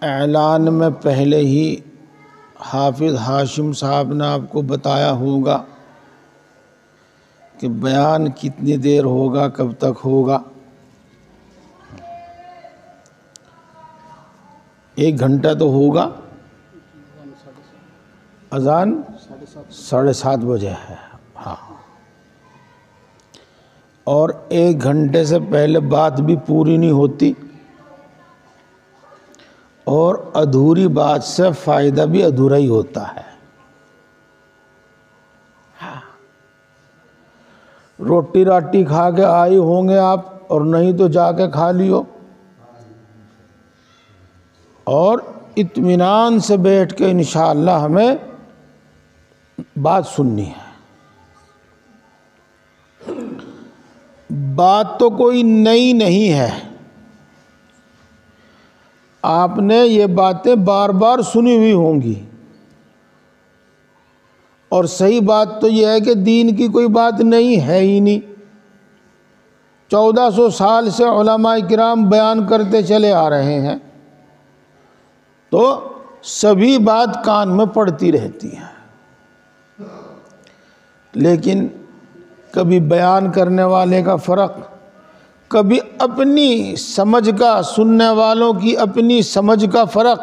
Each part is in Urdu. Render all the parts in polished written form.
اعلان میں پہلے ہی حافظ ہاشم صاحب نے آپ کو بتایا ہوگا کہ بیان کتنی دیر ہوگا، کب تک ہوگا۔ 1 گھنٹہ تو ہوگا۔ اذان 7:30 بجے ہے، ہاں، اور 1 گھنٹے سے پہلے بات بھی پوری نہیں ہوتی، اور ادھوری بات سے فائدہ بھی ادھورا ہی ہوتا ہے۔ روٹی راٹی کھا کے آئے ہوں گے آپ، اور نہیں تو جا کے کھا لیو، اور اطمینان سے بیٹھ کے انشاءاللہ ہمیں بات سننی ہے۔ بات تو کوئی نئی نہیں ہے، آپ نے یہ باتیں بار بار سنی ہوئی ہوں گی، اور صحیح بات تو یہ ہے کہ دین کی کوئی بات نہیں ہے ہی نہیں۔ 1400 سال سے علماء کرام بیان کرتے چلے آ رہے ہیں، تو سبھی بات کان میں پڑتی رہتی ہے، لیکن کبھی بیان کرنے والے کا فرق، کبھی اپنی سمجھ کا، سننے والوں کی اپنی سمجھ کا فرق،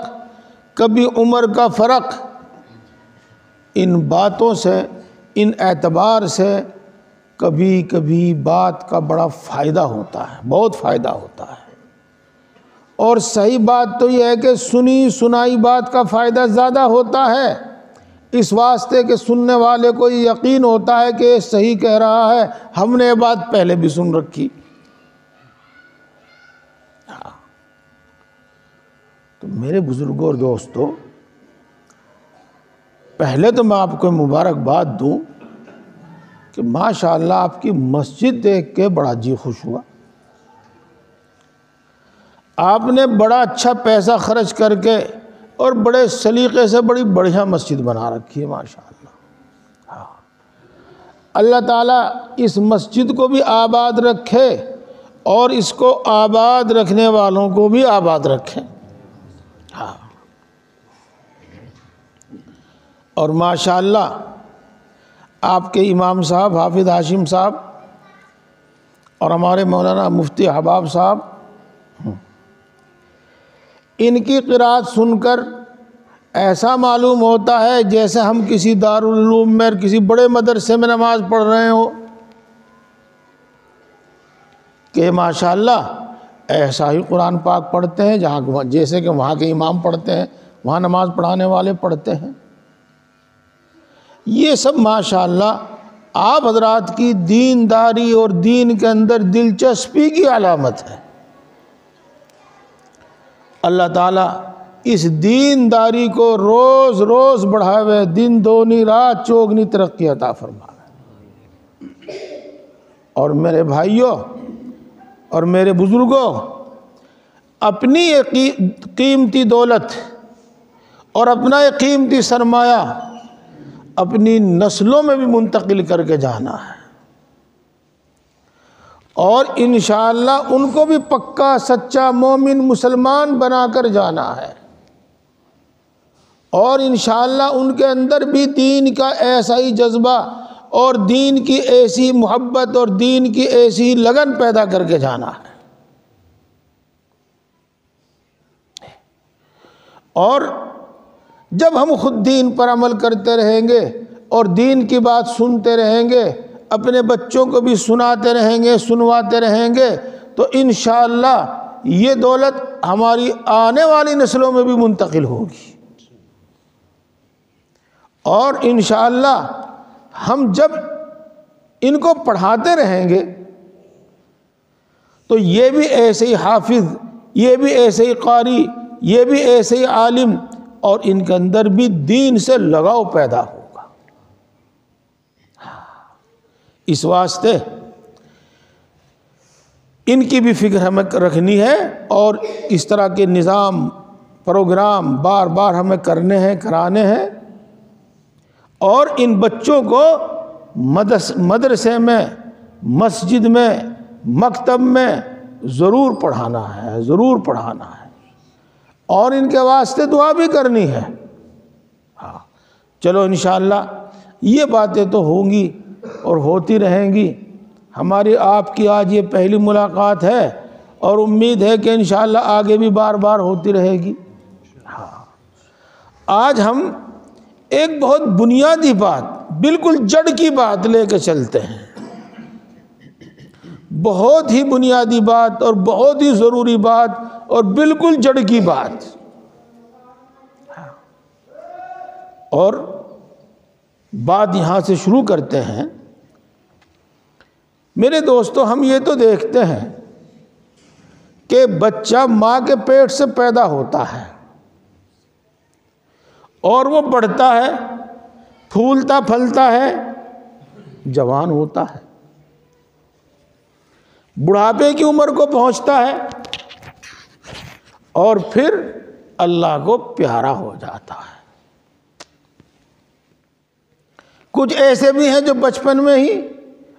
کبھی عمر کا فرق، ان باتوں سے، ان اعتبار سے کبھی کبھی بات کا بڑا فائدہ ہوتا ہے، بہت فائدہ ہوتا ہے۔ اور صحیح بات تو یہ ہے کہ سنی سنائی بات کا فائدہ زیادہ ہوتا ہے، اس واسطے کہ سننے والے کو یقین ہوتا ہے کہ یہ صحیح کہہ رہا ہے، ہم نے یہ بات پہلے بھی سن رکھی۔ تو میرے بزرگوں اور دوستوں، پہلے تو میں آپ کو مبارکباد دوں کہ ماشاءاللہ آپ کی مسجد دیکھ کے بڑا جی خوش ہوا۔ آپ نے بڑا اچھا پیسہ خرچ کر کے اور بڑے سلیقے سے بڑی بڑھیا مسجد بنا رکھی ہے ماشاءاللہ۔ ہاں، اللہ تعالیٰ اس مسجد کو بھی آباد رکھے، اور اس کو آباد رکھنے والوں کو بھی آباد رکھے۔ ہاں، اور ماشاءاللہ آپ کے امام صاحب حافظ ہاشم صاحب اور ہمارے مولانا مفتی احباب صاحب، ان کی قرات سن کر ایسا معلوم ہوتا ہے جیسے ہم کسی دارالعلوم میں، کسی بڑے مدرسے میں نماز پڑھ رہے ہوں، کہ ماشاءاللہ ایسا ہی قرآن پاک پڑھتے ہیں جہاں، جیسے کہ وہاں کے امام پڑھتے ہیں، وہاں نماز پڑھانے والے پڑھتے ہیں۔ یہ سب ماشاءاللہ آپ حضرات کی دینداری اور دین کے اندر دلچسپی کی علامت ہے۔ اللہ تعالیٰ اس دینداری کو روز روز بڑھاوے، دن دونی رات چوگنی ترقی عطا فرمائے۔ اور میرے بھائیوں اور میرے بزرگوں، اپنی یہ قیمتی دولت اور اپنا یہ قیمتی سرمایہ اپنی نسلوں میں بھی منتقل کر کے جانا ہے، اور انشاءاللہ ان کو بھی پکا سچا مومن مسلمان بنا کر جانا ہے، اور انشاءاللہ ان کے اندر بھی دین کا ایسا ہی جذبہ اور دین کی ایسی محبت اور دین کی ایسی لگن پیدا کر کے جانا ہے۔ اور جب ہم خود دین پر عمل کرتے رہیں گے اور دین کی بات سنتے رہیں گے، اپنے بچوں کو بھی سناتے رہیں گے، سنواتے رہیں گے، تو انشاءاللہ یہ دولت ہماری آنے والی نسلوں میں بھی منتقل ہوگی۔ اور انشاءاللہ ہم جب ان کو پڑھاتے رہیں گے تو یہ بھی ایسے ہی حافظ، یہ بھی ایسے ہی قاری، یہ بھی ایسے ہی عالم، اور ان کے اندر بھی دین سے لگاؤ پیدا ہوگا۔ اس واسطے ان کی بھی فکر ہمیں رکھنی ہے، اور اس طرح کے نظام پروگرام بار بار ہمیں کرنے ہیں، کرانے ہیں، اور ان بچوں کو مدرسے میں، مسجد میں، مکتب میں ضرور پڑھانا ہے، ضرور پڑھانا ہے۔ اور ان کے واسطے دعا بھی کرنی ہے۔ ہاں چلو انشاءاللہ یہ باتیں تو ہوں گی اور ہوتی رہیں گی۔ ہماری آپ کی آج یہ پہلی ملاقات ہے اور امید ہے کہ انشاءاللہ آگے بھی بار بار ہوتی رہے گی۔ ہاں آج ہم ایک بہت بنیادی بات، بالکل جڑ کی بات لے کے چلتے ہیں، بہت ہی بنیادی بات اور بہت ہی ضروری بات اور بالکل جڑ کی بات۔ اور بات یہاں سے شروع کرتے ہیں۔ میرے دوستو، ہم یہ تو دیکھتے ہیں کہ بچہ ماں کے پیٹ سے پیدا ہوتا ہے اور وہ بڑھتا ہے، پھولتا پھلتا ہے، جوان ہوتا ہے، بڑھاپے کی عمر کو پہنچتا ہے اور پھر اللہ کو پیارا ہو جاتا ہے۔ کچھ ایسے بھی ہیں جو بچپن میں ہی،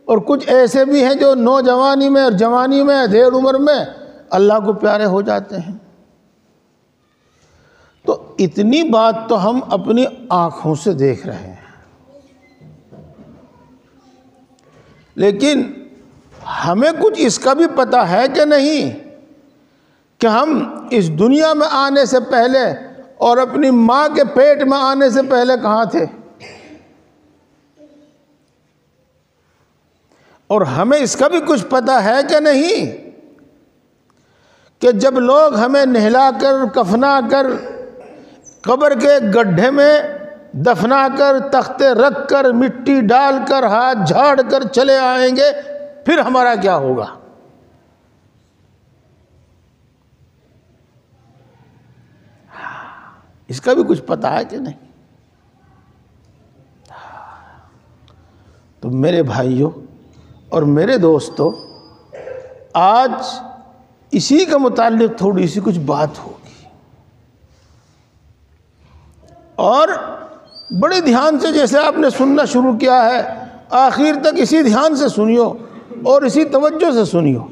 اور کچھ ایسے بھی ہیں جو نوجوانی میں اور جوانی میں ادھیڑ عمر میں اللہ کو پیارے ہو جاتے ہیں۔ تو اتنی بات تو ہم اپنی آنکھوں سے دیکھ رہے ہیں، لیکن ہمیں کچھ اس کا بھی پتہ ہے کہ نہیں کہ ہم اس دنیا میں آنے سے پہلے اور اپنی ماں کے پیٹ میں آنے سے پہلے کہاں تھے؟ اور ہمیں اس کا بھی کچھ پتہ ہے کہ نہیں کہ جب لوگ ہمیں نہلا کر، کفنا کر، قبر کے گڈھے میں دفنا کر، تختے رکھ کر، مٹی ڈال کر، ہاتھ جھاڑ کر چلے آئیں گے، پھر ہمارا کیا ہوگا؟ اس کا بھی کچھ پتہ ہے کہ نہیں؟ تو میرے بھائیوں اور میرے دوستو، آج اسی کے متعلق تھوڑی سی کچھ بات ہوگی، اور بڑے دھیان سے، جیسے آپ نے سننا شروع کیا ہے، آخر تک اسی دھیان سے سنیو اور اسی توجہ سے سنیو۔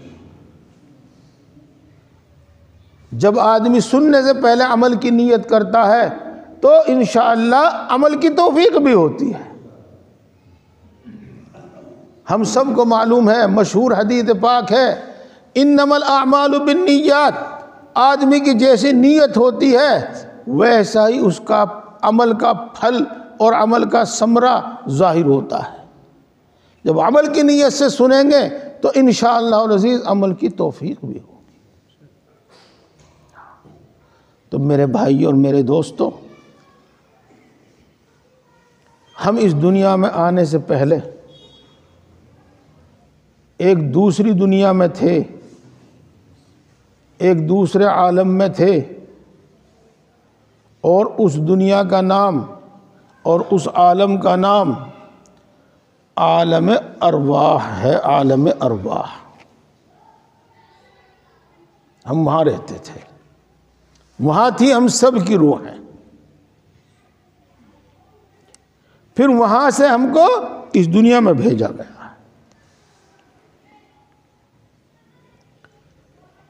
جب آدمی سننے سے پہلے عمل کی نیت کرتا ہے تو انشاءاللہ عمل کی توفیق بھی ہوتی ہے۔ ہم سب کو معلوم ہے، مشہور حدیث پاک ہے، انما الاعمال بالنیات، آدمی کی جیسی نیت ہوتی ہے ویسا ہی اس کا عمل کا پھل اور عمل کا ثمرہ ظاہر ہوتا ہے۔ جب عمل کی نیت سے سنیں گے تو انشاءاللہ العزیز عمل کی توفیق بھی ہوگی۔ تو میرے بھائی اور میرے دوستو، ہم اس دنیا میں آنے سے پہلے ایک دوسری دنیا میں تھے، ایک دوسرے عالم میں تھے، اور اس دنیا کا نام اور اس عالم کا نام عالم ارواح ہے، عالم ارواح۔ ہم وہاں رہتے تھے، وہاں تھی ہم سب کی روحیں۔ پھر وہاں سے ہم کو اس دنیا میں بھیجا گیا۔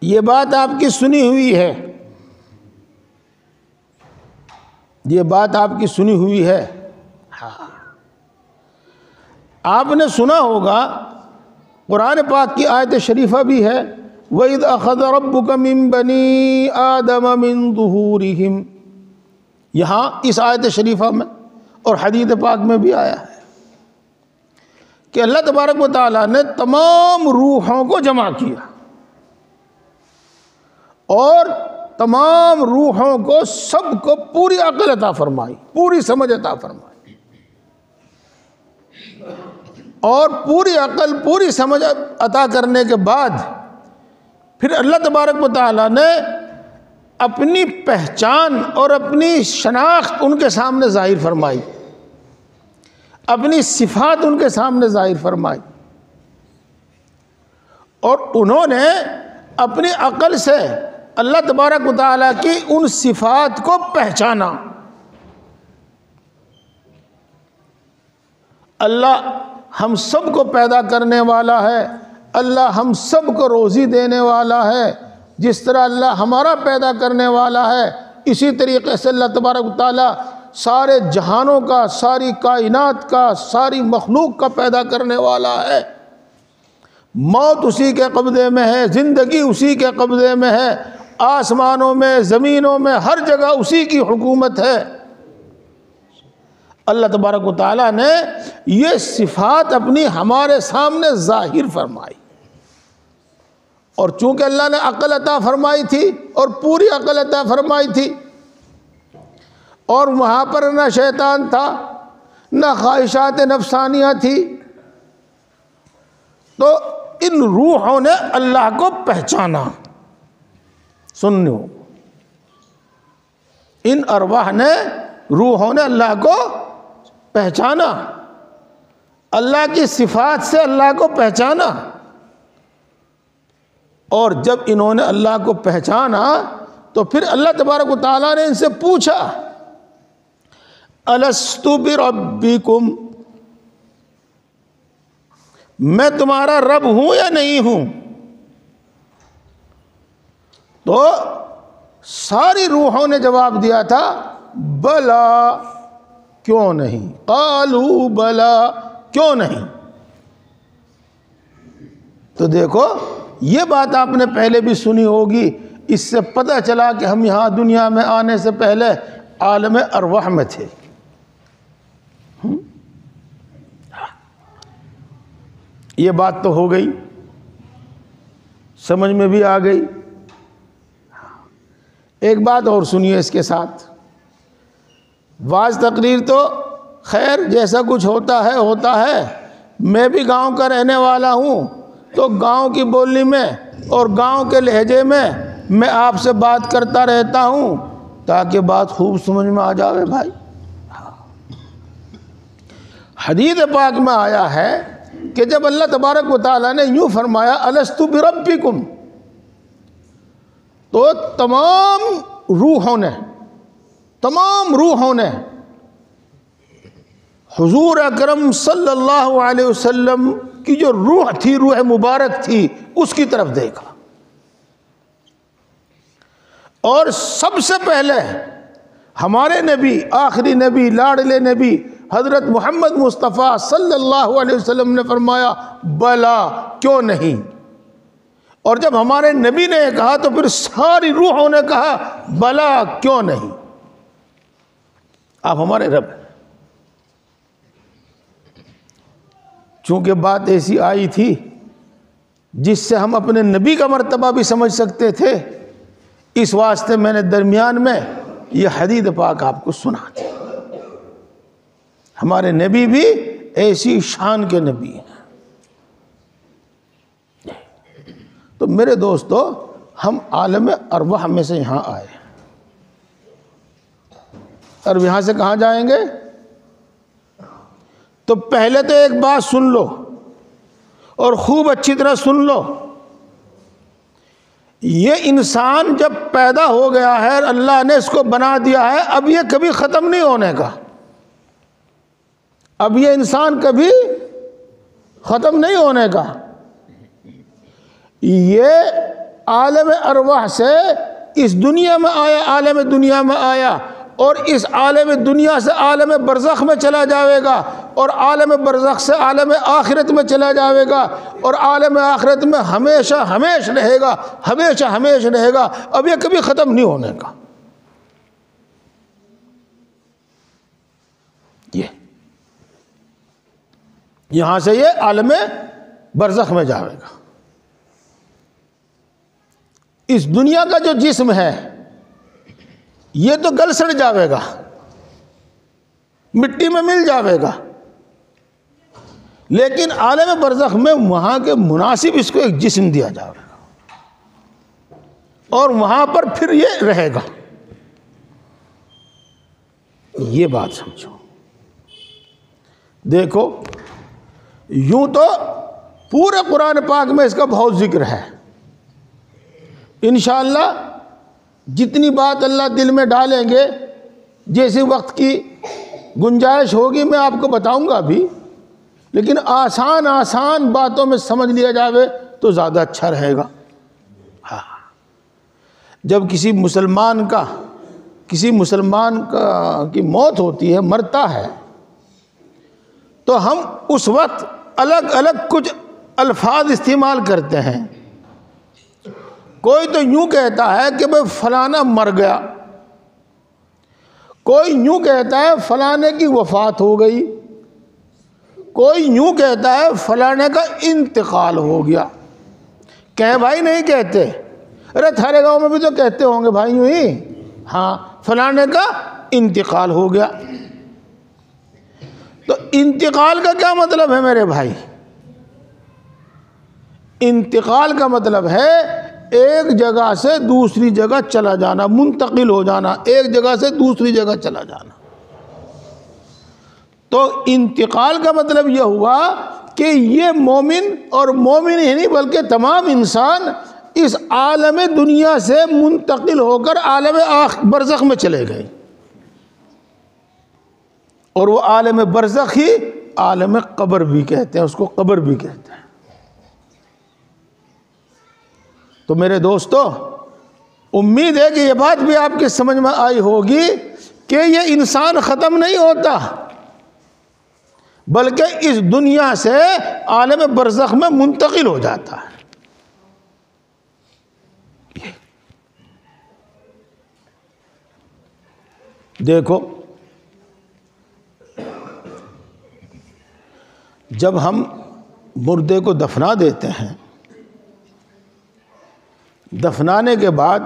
یہ بات آپ کی سنی ہوئی ہے، یہ بات آپ کی سنی ہوئی ہے۔ ہاں آپ نے سنا ہوگا، قرآن پاک کی آیت شریفہ بھی ہے، وَإِذْ أَخَذَ رَبُّكَ مِن بَنِي آدَمَ مِن ظُهُورِهِمْ، یہاں اس آیت شریفہ میں اور حدیث پاک میں بھی آیا ہے کہ اللہ تبارک و تعالیٰ نے تمام روحوں کو جمع کیا اور تمام روحوں کو، سب کو پوری عقل عطا فرمائی، پوری سمجھ عطا فرمائی، اور پوری عقل، پوری سمجھ عطا کرنے کے بعد پھر اللہ تبارک و تعالیٰ نے اپنی پہچان اور اپنی شناخت ان کے سامنے ظاہر فرمائی، اپنی صفات ان کے سامنے ظاہر فرمائی، اور انہوں نے اپنی عقل سے اللہ تبارک و تعالیٰ کی ان صفات کو پہچانا۔ اللہ ہم سب کو پیدا کرنے والا ہے، اللہ ہم سب کو روزی دینے والا ہے، جس طرح اللہ ہمارا پیدا کرنے والا ہے اسی طریقے سے اللہ تبارک و تعالیٰ سارے جہانوں کا، ساری کائنات کا، ساری مخلوق کا پیدا کرنے والا ہے۔ موت اسی کے قبضے میں ہے، زندگی اسی کے قبضے میں ہے، آسمانوں میں، زمینوں میں، ہر جگہ اسی کی حکومت ہے۔ اللہ تبارک و تعالیٰ نے یہ صفات اپنی ہمارے سامنے ظاہر فرمائی، اور چونکہ اللہ نے عقل عطا فرمائی تھی اور پوری عقل عطا فرمائی تھی، اور وہاں پر نہ شیطان تھا نہ خواہشات نفسانیہ تھی، تو ان روحوں نے اللہ کو پہچانا۔ سنو، ان ارواح نے، روحوں نے اللہ کو پہچانا، اللہ کی صفات سے اللہ کو پہچانا، اور جب انہوں نے اللہ کو پہچانا تو پھر اللہ تبارک و تعالیٰ نے ان سے پوچھا الست بربکم، میں تمہارا رب ہوں یا نہیں ہوں؟ تو ساری روحوں نے جواب دیا تھا بلا، کیوں نہیں، قالوا بلا، کیوں نہیں۔ تو دیکھو یہ بات آپ نے پہلے بھی سنی ہوگی، اس سے پتہ چلا کہ ہم یہاں دنیا میں آنے سے پہلے عالم ارواح میں تھے۔ یہ بات تو ہو گئی، سمجھ میں بھی آ گئی۔ ایک بات اور سنیے اس کے ساتھ، واعظ تقریر تو خیر جیسا کچھ ہوتا ہے، میں بھی گاؤں کا رہنے والا ہوں، تو گاؤں کی بولی میں اور گاؤں کے لہجے میں آپ سے بات کرتا رہتا ہوں تاکہ بات خوب سمجھ میں آ جاوے بھائی۔ حدیث پاک میں آیا ہے کہ جب اللہ تبارک و تعالیٰ نے یوں فرمایا الست بربکم، تو تمام روحوں نے حضور اکرم صلی اللہ علیہ وسلم کی جو روح تھی، روح مبارک تھی، اس کی طرف دیکھا، اور سب سے پہلے ہمارے نبی، آخری نبی، لاڈلے نبی حضرت محمد مصطفیٰ صلی اللہ علیہ وسلم نے فرمایا بلا، کیوں نہیں۔ اور جب ہمارے نبی نے کہا تو پھر ساری روحوں نے کہا بلا، کیوں نہیں، آپ ہمارے رب ہیں۔ چونکہ بات ایسی آئی تھی جس سے ہم اپنے نبی کا مرتبہ بھی سمجھ سکتے تھے، اس واسطے میں نے درمیان میں یہ حدیث پاک آپ کو سنا دی۔ ہمارے نبی بھی ایسی شان کے نبی ہیں۔ تو میرے دوستو، ہم عالم ارواح میں سے یہاں آئے، اور یہاں سے کہاں جائیں گے؟ تو پہلے تو ایک بات سن لو اور خوب اچھی طرح سن لو، یہ انسان جب پیدا ہو گیا ہے، اللہ نے اس کو بنا دیا ہے، اب یہ کبھی ختم نہیں ہونے کا، اب یہ انسان کبھی ختم نہیں ہونے کا۔ یہ عالم ارواح سے اس دنیا میں آیا، عالم دنیا میں آیا، اور اس عالم دنیا سے عالم برزخ میں چلا جاوے گا، اور عالم برزخ سے عالم آخرت میں چلا جاوے گا، اور عالم آخرت میں ہمیشہ ہمیش رہے گا، ہمیشہ ہمیش رہے گا، اب یہ کبھی ختم نہیں ہونے کا۔ یہاں سے یہ عالم برزخ میں جاوے گا۔ اس دنیا کا جو جسم ہے یہ تو گل سڑ جاوے گا، مٹی میں مل جاوے گا، لیکن عالم برزخ میں وہاں کے مناسب اس کو ایک جسم دیا جاوے گا، اور وہاں پر پھر یہ رہے گا۔ یہ بات سمجھو۔ دیکھو، یوں تو پورے قرآن پاک میں اس کا بہت ذکر ہے، انشاءاللہ جتنی بات اللہ دل میں ڈالیں گے، جیسے وقت کی گنجائش ہوگی میں آپ کو بتاؤں گا بھی، لیکن آسان باتوں میں سمجھ لیا جاوے تو زیادہ اچھا رہے گا۔ ہاں، جب کسی مسلمان کا کسی مسلمان کی موت ہوتی ہے، مرتا ہے، تو ہم اس وقت الگ الگ کچھ الفاظ استعمال کرتے ہیں۔ کوئی تو یوں کہتا ہے کہ بھئی فلانا مر گیا، کوئی یوں کہتا ہے فلانے کی وفات ہو گئی، کوئی یوں کہتا ہے فلانے کا انتقال ہو گیا۔ کہیں بھائی نہیں کہتے؟ ارے تھارے گاؤں میں بھی تو کہتے ہوں گے بھائی یوں ہی، ہاں فلانے کا انتقال ہو گیا۔ تو انتقال کا کیا مطلب ہے میرے بھائی؟ انتقال کا مطلب ہے ایک جگہ سے دوسری جگہ چلا جانا، منتقل ہو جانا، ایک جگہ سے دوسری جگہ چلا جانا۔ تو انتقال کا مطلب یہ ہوا کہ یہ مومن، اور مومن ہی نہیں بلکہ تمام انسان اس عالم دنیا سے منتقل ہو کر عالم برزخ میں چلے گئے، اور وہ عالم برزخ ہی عالم قبر بھی کہتے ہیں، اس کو قبر بھی کہتے ہیں۔ تو میرے دوستو، امید ہے کہ یہ بات بھی آپ کے سمجھ میں آئی ہوگی کہ یہ انسان ختم نہیں ہوتا، بلکہ اس دنیا سے عالم برزخ میں منتقل ہو جاتا ہے۔ دیکھو، جب ہم مردے کو دفنا دیتے ہیں، دفنانے کے بعد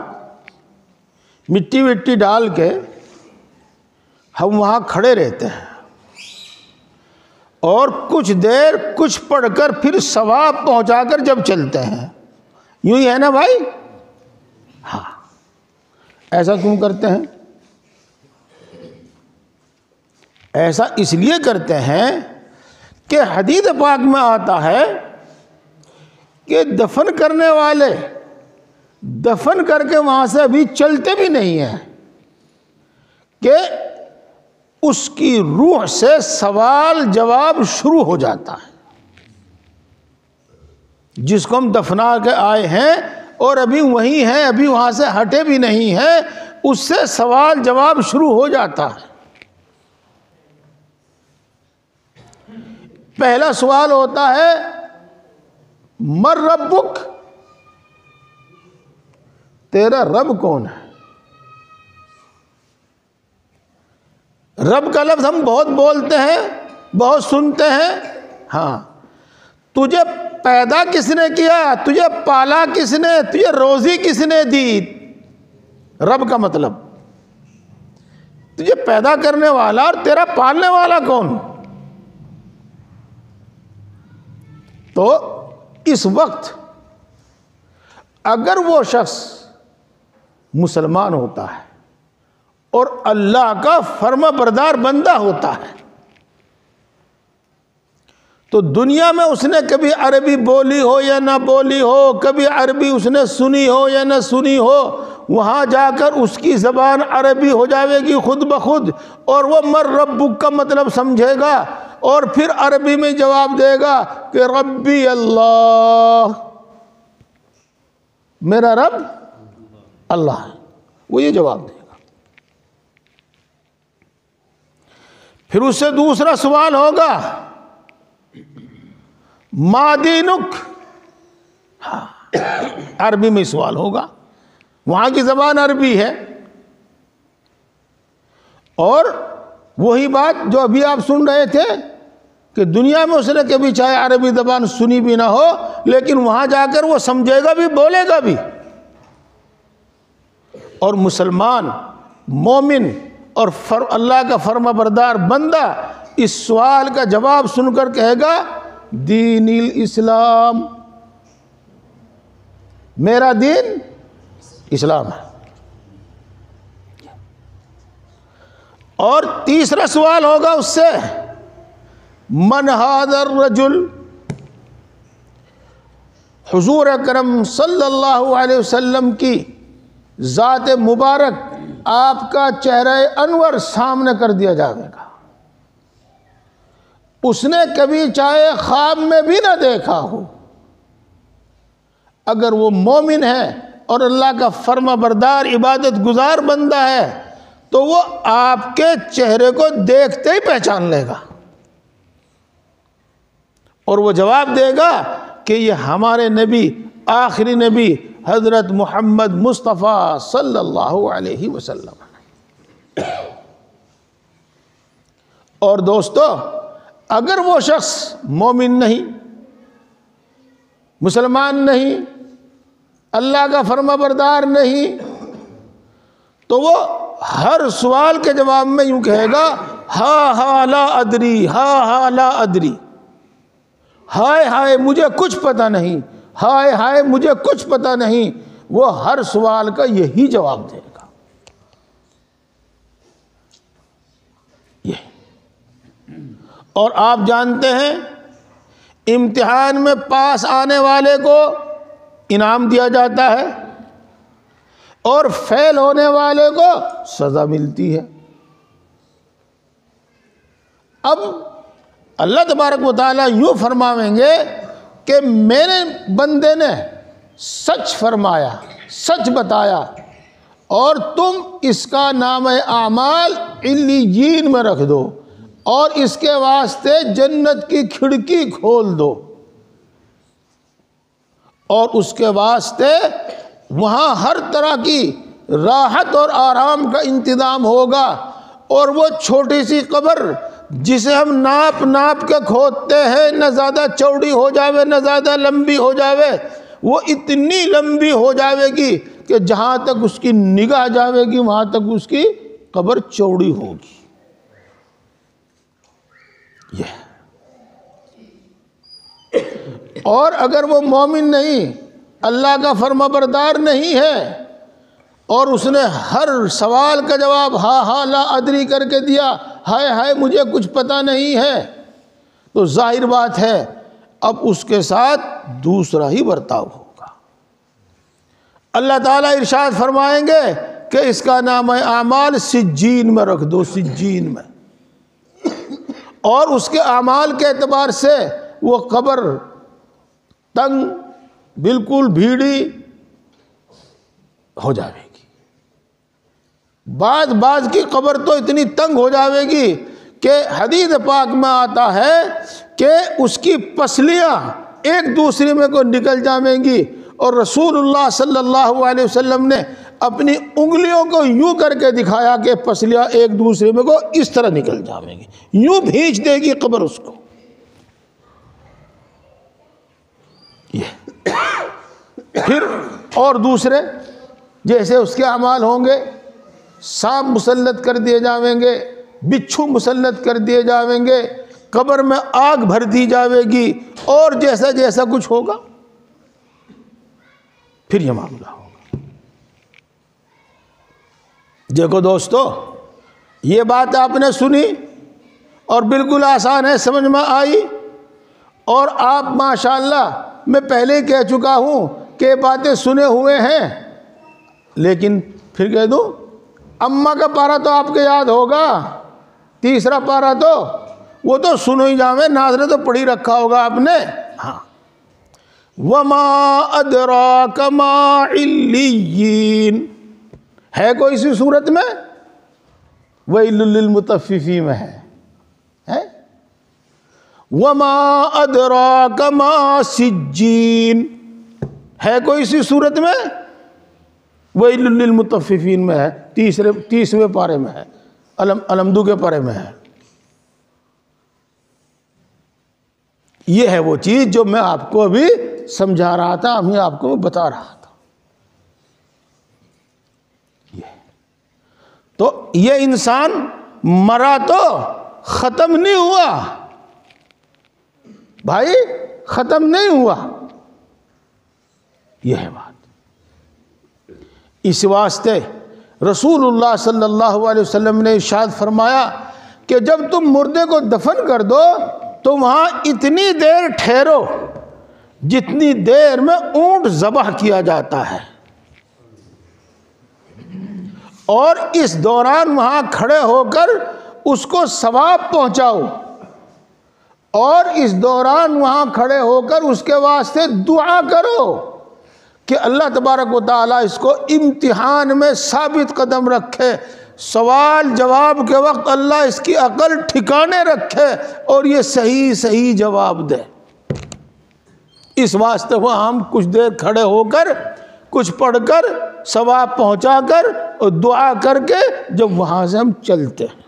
مٹی وٹی ڈال کے ہم وہاں کھڑے رہتے ہیں، اور کچھ دیر کچھ پڑھ کر پھر ثواب پہنچا کر جب چلتے ہیں، یوں ہی ہے نا بھائی؟ ہاں، ایسا کیوں کرتے ہیں؟ ایسا اس لیے کرتے ہیں کہ حدیث پاک میں آتا ہے کہ دفن کرنے والے دفن کر کے وہاں سے ابھی چلتے بھی نہیں ہیں کہ اس کی روح سے سوال جواب شروع ہو جاتا ہے۔ جس کو ہم دفنا کے آئے ہیں اور ابھی وہیں ہیں، ابھی وہاں سے ہٹے بھی نہیں ہیں، اس سے سوال جواب شروع ہو جاتا ہے۔ پہلا سوال ہوتا ہے من ربک، تیرا رب کون ہے؟ رب کا لفظ ہم بہت بولتے ہیں، بہت سنتے ہیں، ہاں، تجھے پیدا کس نے کیا؟ تجھے پالا کس نے؟ تجھے روزی کس نے دی؟ رب کا مطلب تجھے پیدا کرنے والا اور تیرا پالنے والا کون؟ تو اس وقت اگر وہ شخص مسلمان ہوتا ہے اور اللہ کا فرما بردار بندہ ہوتا ہے، تو دنیا میں اس نے کبھی عربی بولی ہو یا نہ بولی ہو، کبھی عربی اس نے سنی ہو یا نہ سنی ہو، وہاں جا کر اس کی زبان عربی ہو جاوے گی خود بخود، اور وہ من ربک کا مطلب سمجھے گا، اور پھر عربی میں جواب دے گا کہ ربی اللہ، میرا رب اللہ ہے، وہ یہ جواب دے گا۔ پھر اس سے دوسرا سوال ہوگا ما دینک، عربی میں سوال ہوگا، وہاں کی زبان عربی ہے، اور وہی بات جو ابھی آپ سن رہے تھے کہ دنیا میں اس نے کبھی چاہے عربی زبان سنی بھی نہ ہو، لیکن وہاں جا کر وہ سمجھے گا بھی، بولے گا بھی۔ اور مسلمان، مومن اور اللہ کا فرما بردار بندہ اس سوال کا جواب سن کر کہے گا دین الاسلام، میرا دین اسلام ہے۔ اور تیسرا سوال ہوگا اس سے من ھذا الرجل، حضور اکرم صلی اللہ علیہ وسلم کی ذات مبارک، آپ کا چہرہ انور سامنے کر دیا جائے گا، اس نے کبھی چاہے خواب میں بھی نہ دیکھا ہو، اگر وہ مومن ہے اور اللہ کا فرما بردار عبادت گزار بندہ ہے، تو وہ آپ کے چہرے کو دیکھتے ہی پہچان لے گا اور وہ جواب دے گا کہ یہ ہمارے نبی، آخری نبی حضرت محمد مصطفیٰ صلی اللہ علیہ وسلم۔ اور دوستو، اگر وہ شخص مومن نہیں، مسلمان نہیں، اللہ کا فرما بردار نہیں، تو وہ ہر سوال کے جواب میں یوں کہے گا ہا لا ادری، ہا لا ادری، ہائے ہائے مجھے کچھ پتہ نہیں، ہائے ہائے مجھے کچھ پتہ نہیں۔ وہ ہر سوال کا یہی جواب دے گا۔ اور آپ جانتے ہیں امتحان میں پاس آنے والے کو انعام دیا جاتا ہے اور فیل ہونے والے کو سزا ملتی ہے۔ اب اللہ تبارک و تعالیٰ یوں فرمائیں گے کہ میرے بندے نے سچ فرمایا، سچ بتایا، اور تم اس کا نام اعمال علیین میں رکھ دو اور اس کے واسطے جنت کی کھڑکی کھول دو، اور اس کے واسطے وہاں ہر طرح کی راحت اور آرام کا انتظام ہوگا۔ اور وہ چھوٹی سی قبر جسے ہم ناپ ناپ کے کھودتے ہیں، نہ زیادہ چوڑی ہو جاوے نہ زیادہ لمبی ہو جاوے، وہ اتنی لمبی ہو جاوے گی کہ جہاں تک اس کی نگاہ جاوے گی وہاں تک اس کی قبر چوڑی ہوگی۔ اور اگر وہ مومن نہیں، اللہ کا فرما بردار نہیں ہے، اور اس نے ہر سوال کا جواب ہا لا ادری کر کے دیا، ہائے ہائے مجھے کچھ پتہ نہیں ہے، تو ظاہر بات ہے اب اس کے ساتھ دوسرا ہی برتاؤ ہوگا۔ اللہ تعالیٰ ارشاد فرمائیں گے کہ اس کا نام اعمال سجین میں رکھ دو، سجین میں، اور اس کے اعمال کے اعتبار سے وہ قبر تنگ، بالکل بھیڑی ہو جائے گی۔ بعض کی قبر تو اتنی تنگ ہو جائے گی کہ حدیث پاک میں آتا ہے کہ اس کی پسلیاں ایک دوسرے میں کو نکل جائیں گی، اور رسول اللہ صلی اللہ علیہ وسلم نے اپنی انگلیوں کو یوں کر کے دکھایا کہ پسلیاں ایک دوسرے میں کو اس طرح نکل جائیں گی، یوں بھینچ دے گی قبر اس کو۔ پھر اور دوسرے جیسے اس کے اعمال ہوں گے، سانپ مسلط کر دیے جاویں گے، بچھو مسلط کر دیے جاویں گے، قبر میں آگ بھر دی جاوے گی، اور جیسا جیسا کچھ ہوگا پھر یہ معاملہ ہوگا۔ دیکھو دوستو، یہ بات آپ نے سنی اور بالکل آسان ہے، سمجھ میں آئی، اور آپ ماشاءاللہ میں پہلے کہہ چکا ہوں کہ باتیں سنے ہوئے ہیں، لیکن پھر کہہ دوں اماں کا پارا تو آپ کے یاد ہوگا، تیسرا پارا تو وہ تو سنو ہی جاویں، ناظریں تو پڑھی رکھا ہوگا آپ نے۔ ہاں، وما ادراک ما علیین ہے کوئی سی صورت میں؟ ویل للمطففین میں ہے۔ وما ادراک ما سجین ہے کوئی سی صورت میں؟ ویل للمطففین میں ہے، تیسویں پارے میں ہے، الحمدو کے پارے میں ہے۔ یہ ہے وہ چیز جو میں آپ کو ابھی سمجھا رہا تھا، میں آپ کو بتا رہا تھا۔ تو یہ انسان مرا تو ختم نہیں ہوا بھائی، ختم نہیں ہوا، یہ ہے بات۔ اس واسطے رسول اللہ صلی اللہ علیہ وسلم نے ارشاد فرمایا کہ جب تم مردے کو دفن کر دو تو وہاں اتنی دیر ٹھہرو جتنی دیر میں اونٹ ذبح کیا جاتا ہے، اور اس دوران وہاں کھڑے ہو کر اس کو ثواب پہنچاؤ، اور اس دوران وہاں کھڑے ہو کر اس کے واسطے دعا کرو کہ اللہ تبارک و تعالیٰ اس کو امتحان میں ثابت قدم رکھے، سوال جواب کے وقت اللہ اس کی عقل ٹھکانے رکھے اور یہ صحیح صحیح جواب دے۔ اس واسطے وہ ہم کچھ دیر کھڑے ہو کر کچھ پڑھ کر ثواب پہنچا کر اور دعا کر کے جب وہاں سے ہم چلتے ہیں۔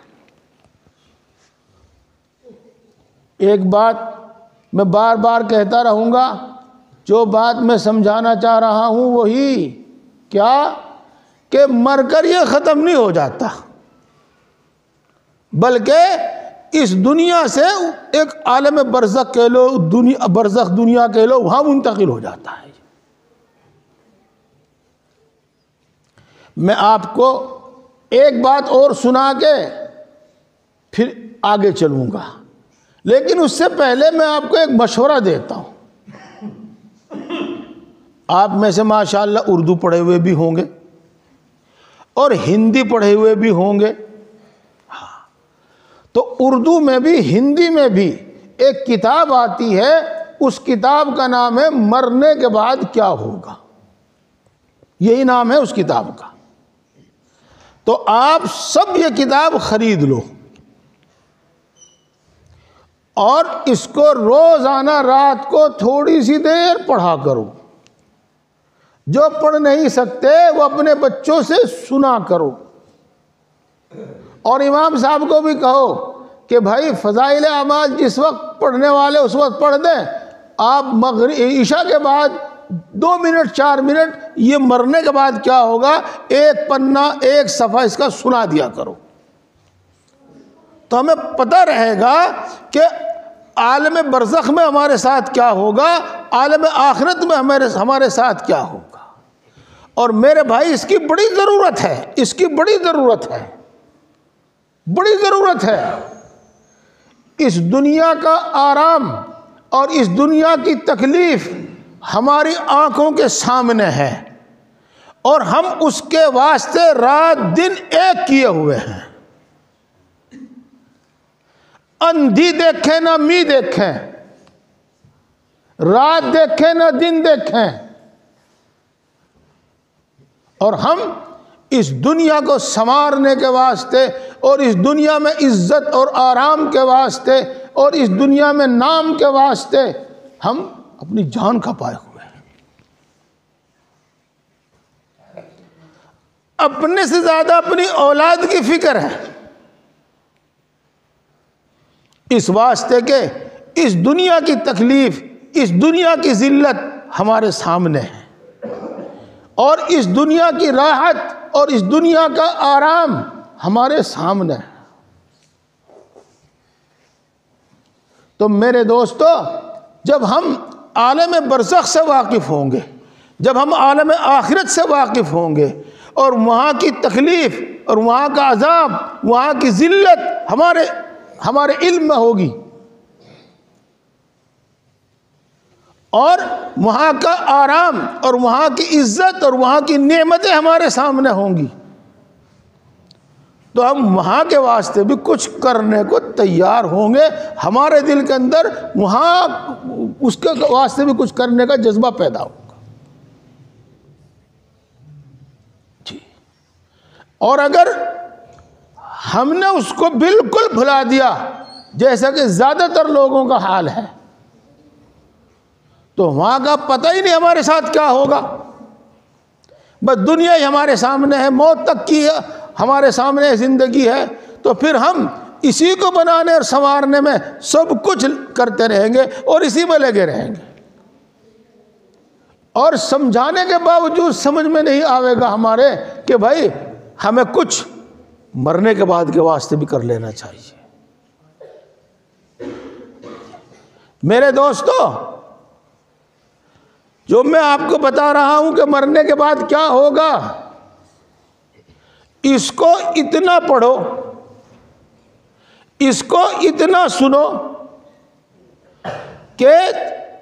ایک بات میں بار بار کہتا رہوں گا، جو بات میں سمجھانا چاہ رہا ہوں وہی کیا کہ مر کر یہ ختم نہیں ہو جاتا، بلکہ اس دنیا سے ایک عالم برزخ کہہ لو، برزخ دنیا کہہ لو، وہاں منتقل ہو جاتا ہے۔ میں آپ کو ایک بات اور سنا کے پھر آگے چلوں گا، لیکن اس سے پہلے میں آپ کو ایک مشورہ دیتا ہوں۔ آپ میں سے ماشاءاللہ اردو پڑھے ہوئے بھی ہوں گے اور ہندی پڑھے ہوئے بھی ہوں گے، تو اردو میں بھی ہندی میں بھی ایک کتاب آتی ہے، اس کتاب کا نام ہے مرنے کے بعد کیا ہوگا، یہی نام ہے اس کتاب کا۔ تو آپ سب یہ کتاب خرید لو اور اس کو روزانہ رات کو تھوڑی سی دیر پڑھا کرو۔ جو پڑھ نہیں سکتے وہ اپنے بچوں سے سنا کرو، اور امام صاحب کو بھی کہو کہ بھائی فضائل اعمال جس وقت پڑھنے والے اس وقت پڑھ دیں، آپ عشاء کے بعد 2 منٹ 4 منٹ یہ مرنے کے بعد کیا ہوگا ایک پنہ ایک صفحہ اس کا سنا دیا کرو، تو ہمیں پتہ رہے گا کہ عالم برزخ میں ہمارے ساتھ کیا ہوگا، عالم آخرت میں ہمارے ساتھ کیا ہوگا۔ اور میرے بھائی اس کی بڑی ضرورت ہے، اس کی بڑی ضرورت ہے، بڑی ضرورت ہے۔ اس دنیا کا آرام اور اس دنیا کی تکلیف ہماری آنکھوں کے سامنے ہے، اور ہم اس کے واسطے رات دن ایک کیے ہوئے ہیں۔ اندھی دیکھیں نہ می دیکھیں، رات دیکھیں نہ دن دیکھیں، اور ہم اس دنیا کو سنوارنے کے واسطے اور اس دنیا میں عزت اور آرام کے واسطے اور اس دنیا میں نام کے واسطے ہم اپنی جان کھپائے ہوئے ہیں۔ اپنے سے زیادہ اپنی اولاد کی فکر ہے، اس واسطے کہ اس دنیا کی تکلیف، اس دنیا کی ذلت ہمارے سامنے ہے، اور اس دنیا کی راحت اور اس دنیا کا آرام ہمارے سامنے ہے۔ تو میرے دوستو، جب ہم عالم برزخ سے واقف ہوں گے، جب ہم عالم آخرت سے واقف ہوں گے، اور وہاں کی تکلیف اور وہاں کا عذاب، وہاں کی ذلت ہمارے علم میں ہوگی، اور وہاں کا آرام اور وہاں کی عزت اور وہاں کی نعمتیں ہمارے سامنے ہوں گی، تو ہم وہاں کے واسطے بھی کچھ کرنے کو تیار ہوں گے۔ ہمارے دل کے اندر وہاں اس کے واسطے بھی کچھ کرنے کا جذبہ پیدا ہوگا جی۔ اور اگر ہم نے اس کو بالکل بھلا دیا، جیسا کہ زیادہ تر لوگوں کا حال ہے، تو وہاں کا پتہ ہی نہیں ہمارے ساتھ کیا ہوگا۔ بس دنیا ہی ہمارے سامنے ہے، موت تک کی ہمارے سامنے زندگی ہے، تو پھر ہم اسی کو بنانے اور سنوارنے میں سب کچھ کرتے رہیں گے اور اسی میں لگے رہیں گے، اور سمجھانے کے باوجود سمجھ میں نہیں آئے گا ہمارے کہ بھائی ہمیں کچھ مرنے کے بعد کے واسطے بھی کر لینا چاہیے۔ میرے دوستو، جو میں آپ کو بتا رہا ہوں کہ مرنے کے بعد کیا ہوگا، اس کو اتنا پڑھو، اس کو اتنا سنو کہ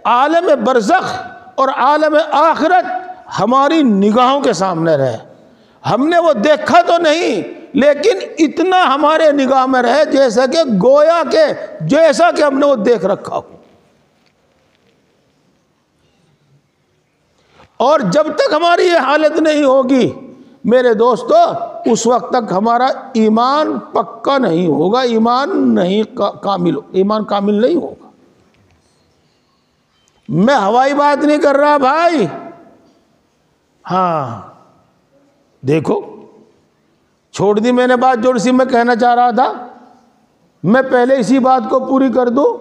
عالم برزخ اور عالم آخرت ہماری نگاہوں کے سامنے رہے۔ ہم نے وہ دیکھا تو نہیں، لیکن اتنا ہمارے نگاہ میں رہے جیسا کہ گویا کہ جیسا کہ ہم نے وہ دیکھ رکھا ہو۔ اور جب تک ہماری یہ حالت نہیں ہوگی میرے دوستو، اس وقت تک ہمارا ایمان پکا نہیں ہوگا، ایمان کامل نہیں ہوگا۔ میں ہوائی بات نہیں کر رہا بھائی، ہاں دیکھو چھوڑ دی میں نے بات جو سی میں کہنا چاہ رہا تھا، میں پہلے اسی بات کو پوری کر دوں۔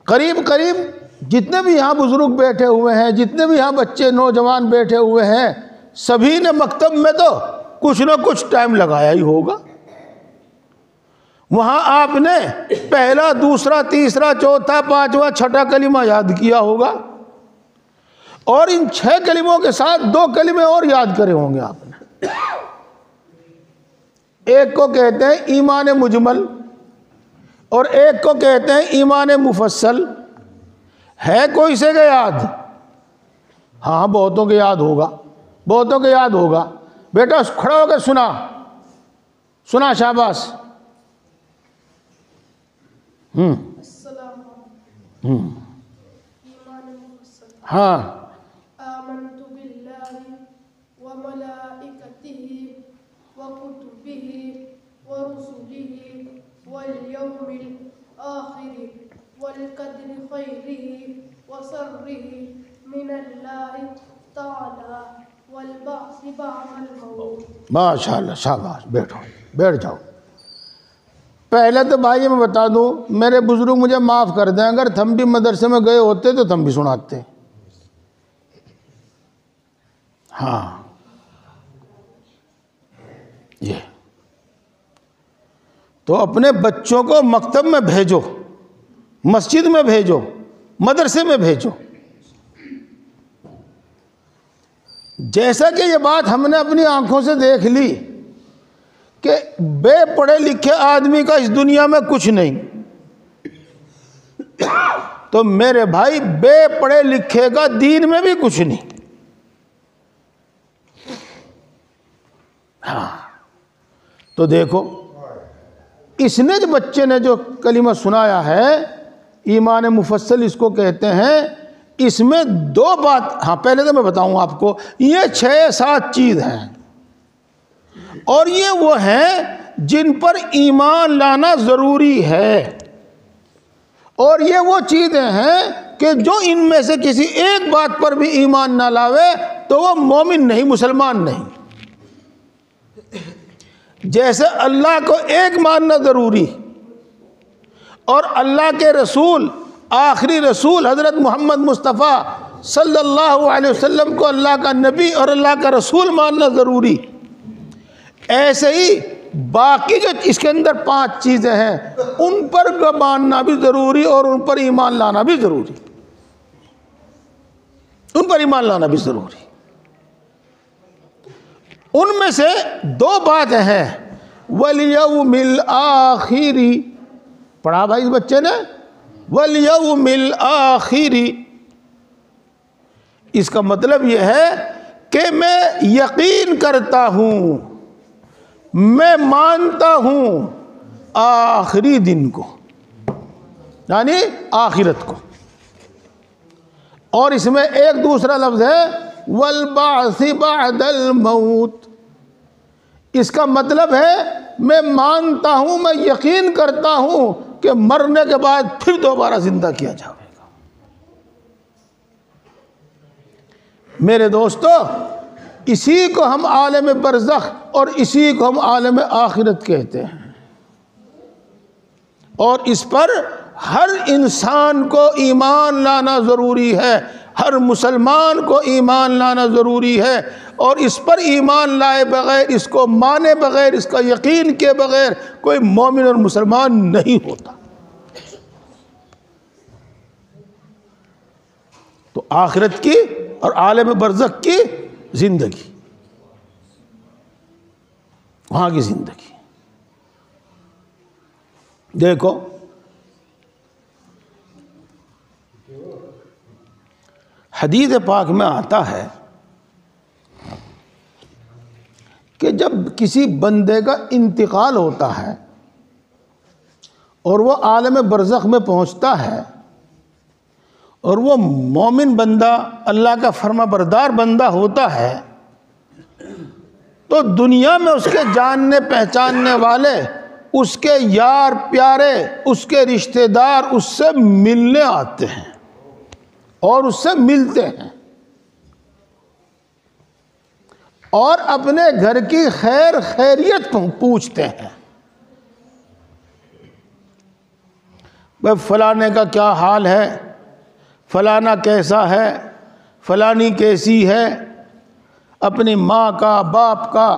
قریب قریب جتنے بھی یہاں بزرگ بیٹھے ہوئے ہیں، جتنے بھی یہاں بچے نوجوان بیٹھے ہوئے ہیں، سبھی نے مکتب میں تو کچھ نہ کچھ ٹائم لگایا ہی ہوگا۔ وہاں آپ نے پہلا، دوسرا، تیسرا، چوتھا، پانچواں، چھٹا کلمہ یاد کیا ہوگا، اور ان 6 کلموں کے ساتھ 2 کلمے اور یاد کرے ہوں گے آپ نے۔ ایک کو کہتے ہیں ایمان مجمل اور ایک کو کہتے ہیں ایمان مفصل۔ ہے کوئی سے کے یاد؟ ہاں بہتوں کے یاد ہوگا، بہتوں کے یاد ہوگا۔ بیٹا کھڑا ہو کے سنا شاباش۔ ہاں آمنت باللہ وملائکتہ وکتبہ ورسلہ والیوم الآخر والقدر خیرہ وشرہ من اللہ تعالی والبعث بعد الموت۔ ماشاءاللہ، شاباش، بیٹھ جاؤ۔ پہلے تو بھائی میں بتا دوں، میرے بزرگ مجھے معاف کر دیں، اگر تم بھی مدرسے میں گئے ہوتے تو تم بھی سناتے۔ ہاں یہ تو اپنے بچوں کو مکتب میں بھیجو، مسجد میں بھیجو، مدرسے میں بھیجو۔ جیسا کہ یہ بات ہم نے اپنی آنکھوں سے دیکھ لی کہ بے پڑھے لکھے آدمی کا اس دنیا میں کچھ نہیں، تو میرے بھائی بے پڑھے لکھے کا دین میں بھی کچھ نہیں۔ ہاں تو دیکھو اس نے جو بچے نے جو کلمہ سنایا ہے، ایمان مفصل اس کو کہتے ہیں، اس میں 2 بات، ہاں پہلے تو میں بتاؤں آپ کو، یہ 6-7 چیز ہیں، اور یہ وہ ہیں جن پر ایمان لانا ضروری ہے، اور یہ وہ چیزیں ہیں کہ جو ان میں سے کسی ایک بات پر بھی ایمان نہ لاوے تو وہ مومن نہیں، مسلمان نہیں۔ جیسے اللہ کو ایک ماننا ضروری، اور اللہ کے رسول، آخری رسول حضرت محمد مصطفیٰ صلی اللہ علیہ وسلم کو اللہ کا نبی اور اللہ کا رسول ماننا ضروری، ایسے ہی باقی جو اس کے اندر 5 چیزیں ہیں ان پر ماننا بھی ضروری اور ان پر ایمان لانا بھی ضروری، ان پر ایمان لانا بھی ضروری۔ ان میں سے 2 باتیں ہیں، والیوم الآخر، پڑھا بھائی اس بچے نے، والیوم الآخر، اس کا مطلب یہ ہے کہ میں یقین کرتا ہوں، میں مانتا ہوں آخری دن کو، یعنی آخرت کو۔ اور اس میں ایک دوسرا لفظ ہے والبعث بعد الموت، اس کا مطلب ہے میں مانتا ہوں، میں یقین کرتا ہوں کہ مرنے کے بعد پھر دوبارہ زندہ کیا جائے گا۔ میرے دوستو، اسی کو ہم عالم برزخ اور اسی کو ہم عالم آخرت کہتے ہیں، اور اس پر ہر انسان کو ایمان لانا ضروری ہے، ہر مسلمان کو ایمان لانا ضروری ہے، اور اس پر ایمان لائے بغیر، اس کو مانے بغیر، اس کا یقین کے بغیر کوئی مومن اور مسلمان نہیں ہوتا۔ تو آخرت کی اور عالم برزخ کی زندگی، وہاں کی زندگی دیکھو، حدیث پاک میں آتا ہے کہ جب کسی بندے کا انتقال ہوتا ہے اور وہ عالم برزخ میں پہنچتا ہے اور وہ مومن بندہ اللہ کا فرما بردار بندہ ہوتا ہے تو دنیا میں اس کے جاننے پہچاننے والے، اس کے یار پیارے، اس کے رشتہ دار اس سے ملنے آتے ہیں اور اس سے ملتے ہیں اور اپنے گھر کی خیر خیریت پوچھتے ہیں، بھئی فلانے کا کیا حال ہے، فلانا کیسا ہے، فلانی کیسی ہے، اپنی ماں کا، باپ کا،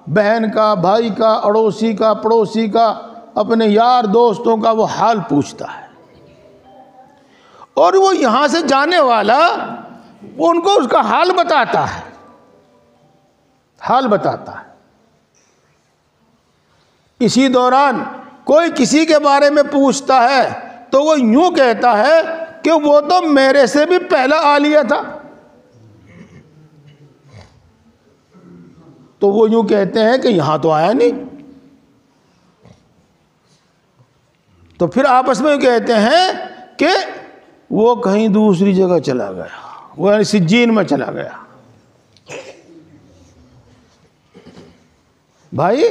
بہن کا، بھائی کا، اڑوسی کا، پڑوسی کا، اپنے یار دوستوں کا وہ حال پوچھتا ہے۔ اور وہ یہاں سے جانے والا وہ ان کو اس کا حال بتاتا ہے، حال بتاتا ہے۔ اسی دوران کوئی کسی کے بارے میں پوچھتا ہے تو وہ یوں کہتا ہے کہ وہ تو میرے سے بھی پہلا عالیہ تھا، تو وہ یوں کہتے ہیں کہ یہاں تو آیا نہیں، تو پھر آپس میں کہتے ہیں کہ وہ کہیں دوسری جگہ چلا گیا، وہ یعنی سجین میں چلا گیا۔ بھائی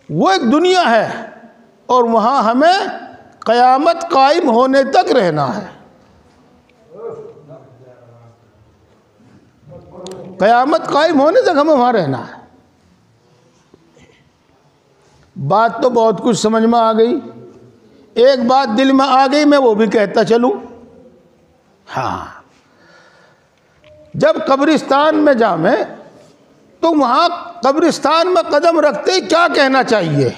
وہ ایک دنیا ہے اور وہاں ہمیں قیامت قائم ہونے تک رہنا ہے، قیامت قائم ہونے تک ہمیں وہاں رہنا ہے۔ بات تو بہت کچھ سمجھ میں آ گئی، ایک بات دل میں آ گئی، میں وہ بھی کہتا چلوں۔ ہاں، جب قبرستان میں جائیں تو وہاں قبرستان میں قدم رکھتے ہی کیا کہنا چاہیے؟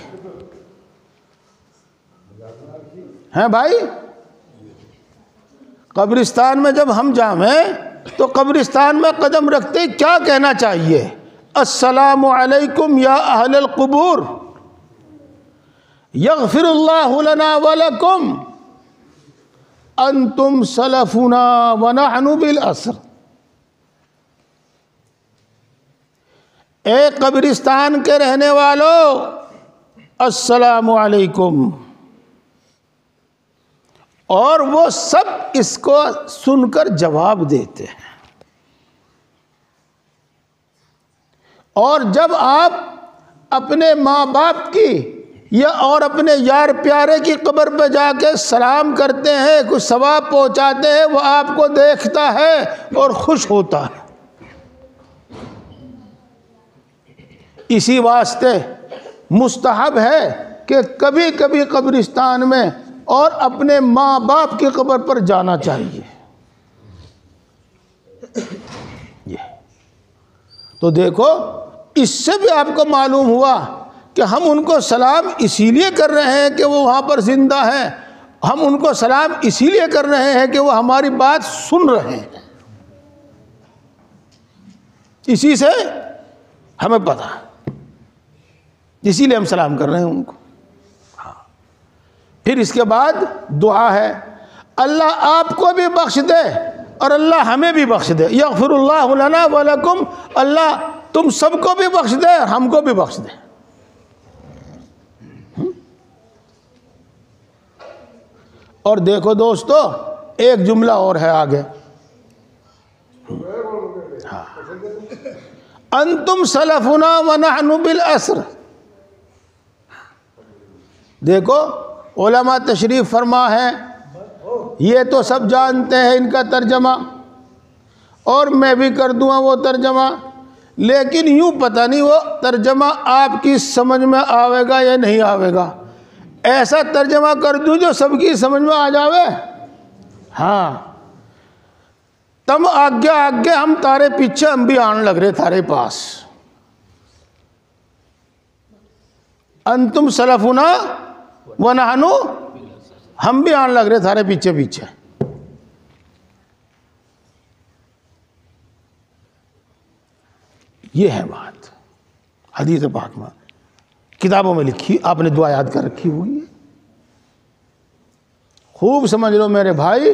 ہیں بھائی، قبرستان میں جب ہم جائیں تو قبرستان میں قدم رکھتے ہی کیا کہنا چاہیے؟ السلام علیکم یا اہل القبور، یغفر اللہ لنا ولکم، انتم سلفنا ونحن بالعصر۔ اے قبرستان کے رہنے والوں، السلام علیکم۔ اور وہ سب اس کو سن کر جواب دیتے ہیں۔ اور جب آپ اپنے ماں باپ کی یا اور اپنے یار پیارے کی قبر پہ جا کے سلام کرتے ہیں، کچھ ثواب پہنچاتے ہیں، وہ آپ کو دیکھتا ہے اور خوش ہوتا ہے۔ اسی واسطے مستحب ہے کہ کبھی کبھی قبرستان میں اور اپنے ماں باپ کی قبر پر جانا چاہیے۔ تو دیکھو، اس سے بھی آپ کو معلوم ہوا کہ ہم ان کو سلام اسی لیے کر رہے ہیں کہ وہ وہاں پر زندہ ہیں، ہم ان کو سلام اسی لیے کر رہے ہیں کہ وہ ہماری بات سن رہے ہیں، اسی سے ہمیں پتہ ہے، اسی لیے ہم سلام کر رہے ہیں ان کو۔ پھر اس کے بعد دعا ہے، اللہ آپ کو بھی بخش دے اور اللہ ہمیں بھی بخش دے، یغفر اللہ لنا ولکم، اللہ تم سب کو بھی بخش دے اور ہم کو بھی بخش دے۔ اور دیکھو دوستو، ایک جملہ اور ہے آگے، انتم سلفنا ونحن بالعصر۔ دیکھو علماء تشریف فرما ہے، یہ تو سب جانتے ہیں ان کا ترجمہ، اور میں بھی کر دوں وہ ترجمہ، لیکن یوں پتہ نہیں وہ ترجمہ آپ کی سمجھ میں آوے گا یا نہیں آوے گا۔ ایسا ترجمہ کر دوں جو سب کی سمجھ میں آ جاوے۔ ہاں، تم آگے آگے ہم تارے پیچھے، ہم بھی آن لگ رہے تارے پاس۔ انتم سلفنا ونحن، ہم بھی آن لگ رہے تارے پیچھے پیچھے۔ یہ ہے بات حدیث پاک میں، کتابوں میں لکھی، آپ نے دعا یاد کر رکھی ہوئی ہے، خوب سمجھ لو میرے بھائی،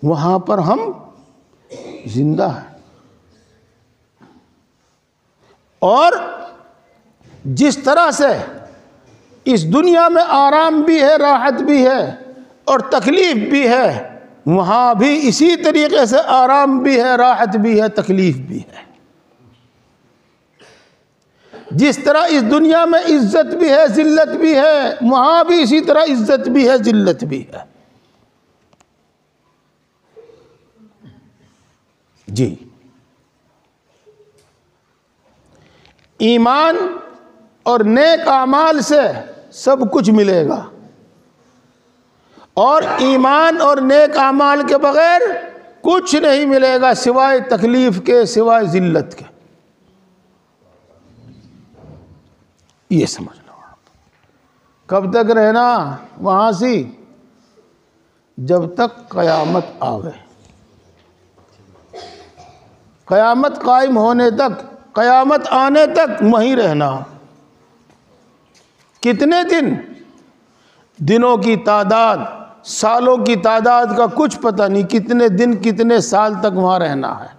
وہاں پر ہم زندہ ہیں۔ اور جس طرح سے اس دنیا میں آرام بھی ہے، راحت بھی ہے اور تکلیف بھی ہے، وہاں بھی اسی طریقے سے آرام بھی ہے، راحت بھی ہے، تکلیف بھی ہے۔ جس طرح اس دنیا میں عزت بھی ہے، ذلت بھی ہے، وہاں بھی اسی طرح عزت بھی ہے، ذلت بھی ہے۔ جی، ایمان اور نیک اعمال سے سب کچھ ملے گا، اور ایمان اور نیک اعمال کے بغیر کچھ نہیں ملے گا سوائے تکلیف کے، سوائے ذلت کے۔ یہ سمجھ لو آپ۔ کب تک رہنا وہاں سے؟ جب تک قیامت آوے، قیامت قائم ہونے تک، قیامت آنے تک وہیں رہنا۔ کتنے دن؟ دنوں کی تعداد، سالوں کی تعداد کا کچھ پتہ نہیں، کتنے دن کتنے سال تک وہاں رہنا ہے۔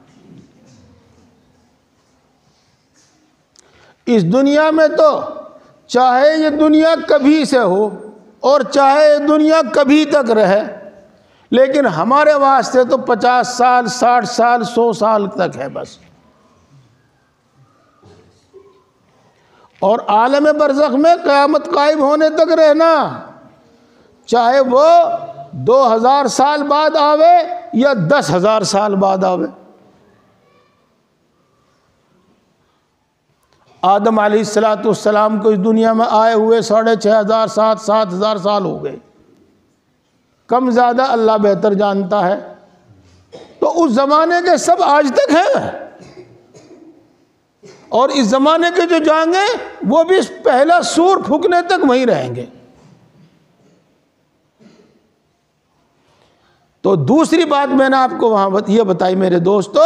اس دنیا میں تو چاہے یہ دنیا کبھی سے ہو اور چاہے یہ دنیا کبھی تک رہے، لیکن ہمارے واسطے تو 50 سال، 60 سال، 100 سال تک ہے بس۔ اور عالم برزخ میں قیامت قائم ہونے تک رہنا، چاہے وہ 2000 سال بعد آوے یا 10,000 سال بعد آوے۔ آدم علیہ السلام کو اس دنیا میں آئے ہوئے 6,500 7,000 سال ہو گئے، کم زیادہ اللہ بہتر جانتا ہے۔ تو اس زمانے کے سب آج تک ہیں، اور اس زمانے کے جو جائیں گے وہ بھی پہلا سور پھونکنے تک وہیں رہیں گے۔ تو دوسری بات میں نے آپ کو وہاں یہ بتائی میرے دوستو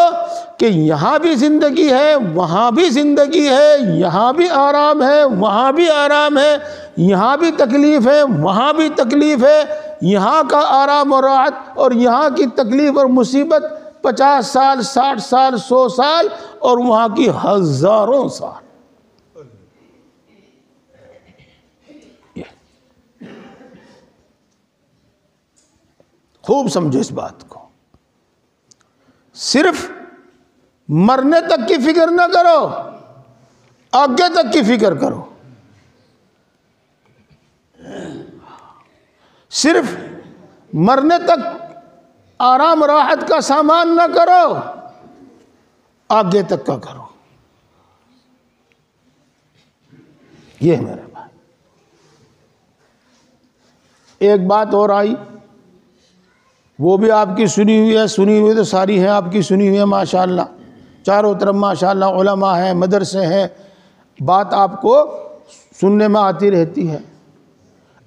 کہ یہاں بھی زندگی ہے، وہاں بھی زندگی ہے، یہاں بھی آرام ہے، وہاں بھی آرام ہے، یہاں بھی تکلیف ہے، وہاں بھی تکلیف ہے۔ یہاں کا آرام اور راحت اور یہاں کی تکلیف اور مصیبت 50 سال، 60 سال، 100 سال، اور وہاں کی ہزاروں سال۔ خوب سمجھو اس بات کو۔ صرف مرنے تک کی فکر نہ کرو، آگے تک کی فکر کرو۔ صرف مرنے تک آرام راحت کا سامان نہ کرو، آگے تک کا کرو۔ یہ ہے میرے بھائی۔ ایک بات اور آئی، وہ بھی آپ کی سنی ہوئی ہے، سنی ہوئی تو ساری ہیں آپ کی سنی ہوئی ہے ماشاءاللہ، چاروں طرف ماشاءاللہ علماء ہیں، مدرسے ہیں، بات آپ کو سننے میں آتی رہتی ہے۔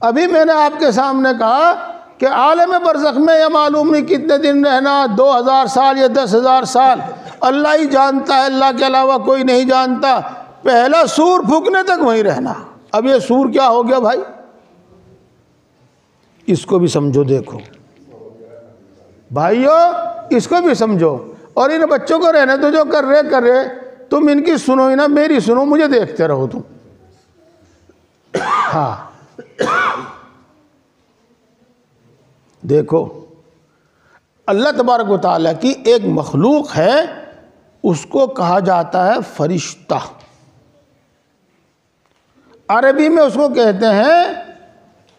ابھی میں نے آپ کے سامنے کہا کہ عالم برزخ میں یہ معلوم نہیں کتنے دن رہنا، 2000 سال یا 10,000 سال، اللہ ہی جانتا ہے، اللہ کے علاوہ کوئی نہیں جانتا۔ پہلا سور پھونکنے تک وہیں رہنا۔ اب یہ سور کیا ہو گیا بھائی؟ اس کو بھی سمجھو، دیکھو بھائیو، اس کو بھی سمجھو، اور ان بچوں کو رہنے تو جو کر رہے، تم ان کی سنو ہی نہ، میری سنو، مجھے دیکھتے رہو تم۔ ہاں دیکھو، اللہ تبارک و تعالیٰ کی ایک مخلوق ہے، اس کو کہا جاتا ہے فرشتہ۔ عربی میں اس کو کہتے ہیں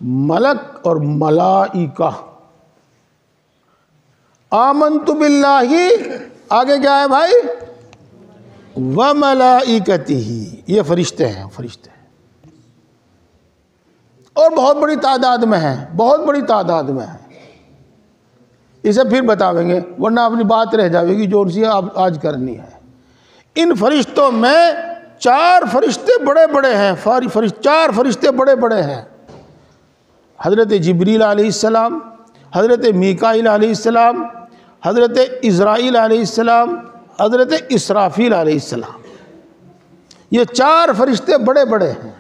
ملک اور ملائکہ۔ آمنت باللہ، آگے کیا ہے بھائی؟ وملائکتہ، یہ فرشتے ہیں، فرشتے ہیں، اور بہت بڑی تعداد میں ہیں، بہت بڑی تعداد میں ہیں۔ اسے پھر بتاویں گے، ورنہ اپنی بات رہ جائے گی جو ان سے آج کرنی ہے۔ ان فرشتوں میں 4 فرشتے بڑے بڑے ہیں، 4 فرشتے بڑے بڑے ہیں۔ حضرت جبریل علیہ السلام، حضرت میکائیل علیہ السلام، حضرت عزرائیل علیہ السلام، حضرت اسرافیل علیہ السلام۔ یہ 4 فرشتے بڑے بڑے ہیں،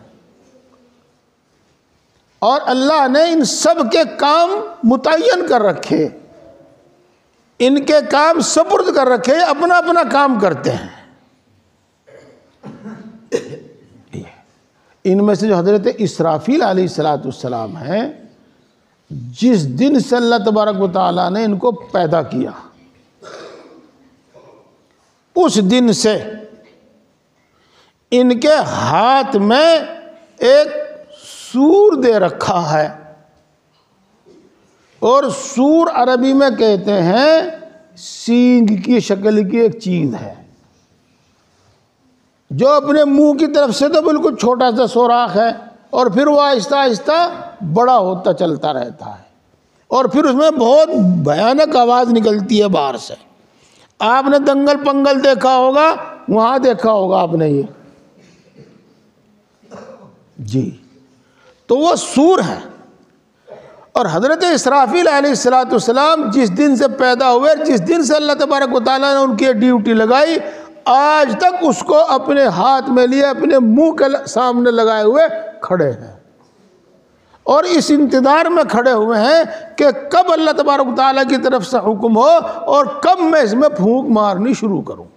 اور اللہ نے ان سب کے کام متعین کر رکھے، ان کے کام سپرد کر رکھے، اپنا اپنا کام کرتے ہیں۔ ان میں سے جو حضرت اسرافیل علیہ السلام ہیں، جس دن سے اللہ تبارک و تعالیٰ نے ان کو پیدا کیا، اس دن سے ان کے ہاتھ میں ایک سور دے رکھا ہے، اور سور عربی میں کہتے ہیں سینگ کی شکل کی ایک چیز ہے، جو اپنے منہ کی طرف سے تو بالکل چھوٹا سا سوراخ ہے، اور پھر وہ آہستہ آہستہ بڑا ہوتا چلتا رہتا ہے، اور پھر اس میں بہت بھیانک آواز نکلتی ہے باہر سے۔ آپ نے دنگل پنگل دیکھا ہوگا، وہاں دیکھا ہوگا آپ نے یہ جی، تو وہ سور ہے۔ اور حضرت اسرافیل علیہ السلام جس دن سے پیدا ہوئے، جس دن سے اللہ تبارک و تعالیٰ نے ان کی ڈیوٹی لگائی، آج تک اس کو اپنے ہاتھ میں لیے اپنے منہ کے سامنے لگائے ہوئے کھڑے ہیں، اور اس انتظار میں کھڑے ہوئے ہیں کہ کب اللہ تبارک و تعالیٰ کی طرف سے حکم ہو اور کب میں اس میں پھونک مارنی شروع کروں۔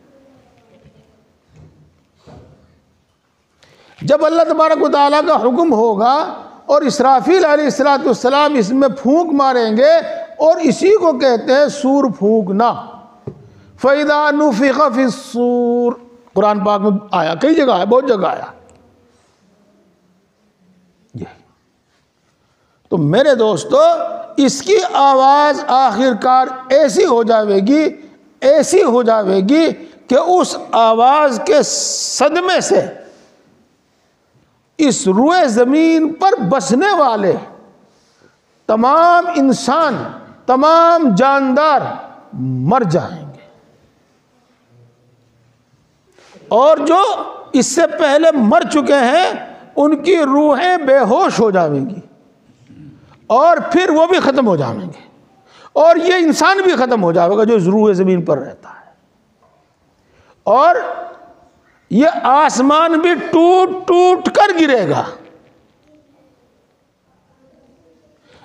جب اللہ تبارک و تعالیٰ کا حکم ہوگا اور اسرافیل علیہ السلام اس میں پھونک ماریں گے، اور اسی کو کہتے ہیں سور پھونکنا۔ فَإِذَا نُفِخَ فِي الصُّورِ، قرآن پاک میں آیا، کئی جگہ ہے، بہت جگہ آیا۔ تو میرے دوستو، اس کی آواز آخر کار ایسی ہو جاوے گی، ایسی ہو جاوے گی کہ اس آواز کے صدمے سے اس روئے زمین پر بسنے والے تمام انسان، تمام جاندار مر جائیں گے، اور جو اس سے پہلے مر چکے ہیں ان کی روحیں بے ہوش ہو جائیں گی، اور پھر وہ بھی ختم ہو جائیں گے، اور یہ انسان بھی ختم ہو جائے گا جو روئے زمین پر رہتا ہے، اور یہ آسمان بھی ٹوٹ ٹوٹ کر گرے گا،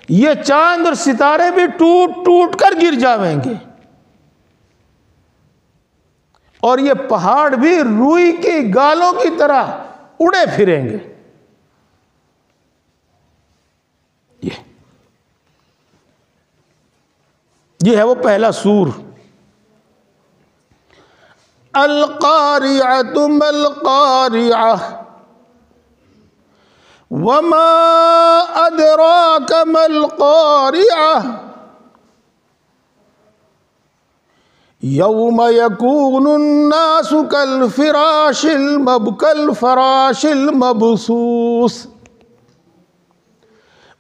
یہ چاند اور ستارے بھی ٹوٹ ٹوٹ کر گر جاویں گے، اور یہ پہاڑ بھی روئی کی گالوں کی طرح اڑے پھریں گے۔ یہ ہے وہ پہلا سور۔ القارعۃ ما القارعۃ وما ادراک ما القارعۃ یوم یکون الناس کالفراش المبثوث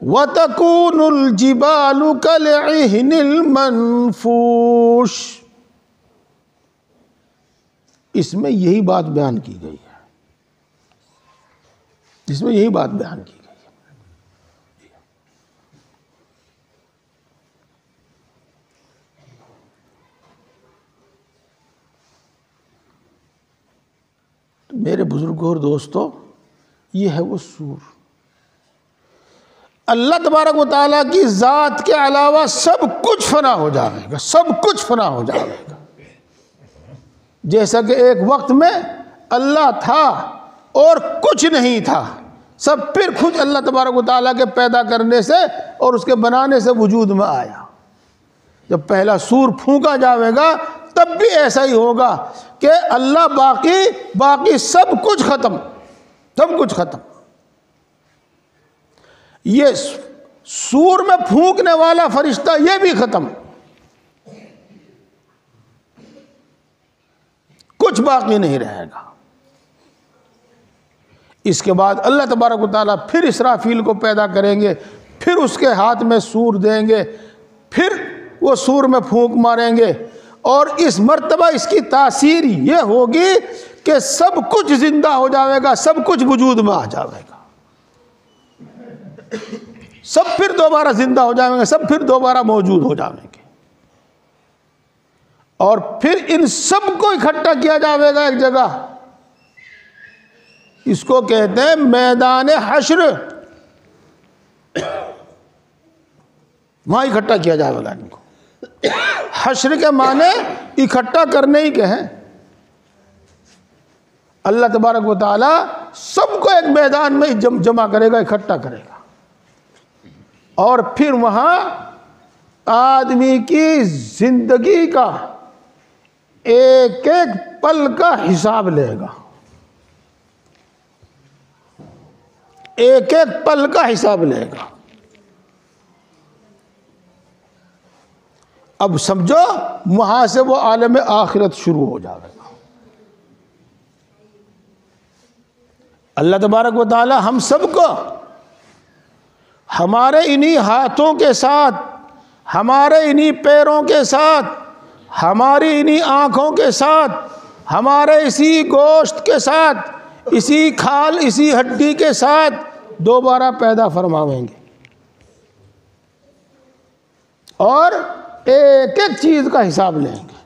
وَتَكُونُ الْجِبَالُ كَالْعِهْنِ الْمَنْفُوشِ، اس میں یہی بات بیان کی گئی ہے، اس میں یہی بات بیان کی گئی ہے۔ میرے بزرگوں اور دوستو، یہ ہے وہ سور۔ اللہ تبارک و تعالیٰ کی ذات کے علاوہ سب کچھ فنا ہو جائے گا، سب کچھ فنا ہو جائے گا۔ جیسا کہ ایک وقت میں اللہ تھا اور کچھ نہیں تھا، سب پھر خود اللہ تبارک و تعالیٰ کے پیدا کرنے سے اور اس کے بنانے سے وجود میں آیا۔ جب پہلا سور پھونکا جاوے گا تب بھی ایسا ہی ہوگا کہ اللہ باقی سب کچھ ختم، سب کچھ ختم۔ یہ سور میں پھونکنے والا فرشتہ یہ بھی ختم، کچھ باقی نہیں رہے گا۔ اس کے بعد اللہ تبارک و تعالیٰ پھر اسرافیل کو پیدا کریں گے، پھر اس کے ہاتھ میں سور دیں گے، پھر وہ سور میں پھونک ماریں گے، اور اس مرتبہ اس کی تاثیر یہ ہوگی کہ سب کچھ زندہ ہو جاوے گا، سب کچھ وجود میں آ جاوے گا، سب پھر دوبارہ زندہ ہو جائیں گے، سب پھر دوبارہ موجود ہو جائیں گے، اور پھر ان سب کو اکٹھا کیا جاوے گا ایک جگہ، اس کو کہتے ہیں میدان حشر، وہاں اکٹھا کیا جائے گا ان کو۔ حشر کے معنی اکٹھا کرنے ہی کے ہیں۔ اللہ تبارک و تعالی سب کو ایک میدان میں جمع کرے گا، اکٹھا کرے گا۔ اور پھر وہاں آدمی کی زندگی کا ایک ایک پل کا حساب لے گا، ایک ایک پل کا حساب لے گا۔ اب سمجھو وہاں سے وہ عالم آخرت شروع ہو جائے گا۔ اللہ تبارک و تعالی ہم سب کو ہمارے انہی ہاتھوں کے ساتھ، ہمارے انہی پیروں کے ساتھ، ہماری انہی آنکھوں کے ساتھ، ہمارے اسی گوشت کے ساتھ، اسی کھال اسی ہڈی کے ساتھ دوبارہ پیدا فرماویں گے، اور ایک ایک چیز کا حساب لیں گے،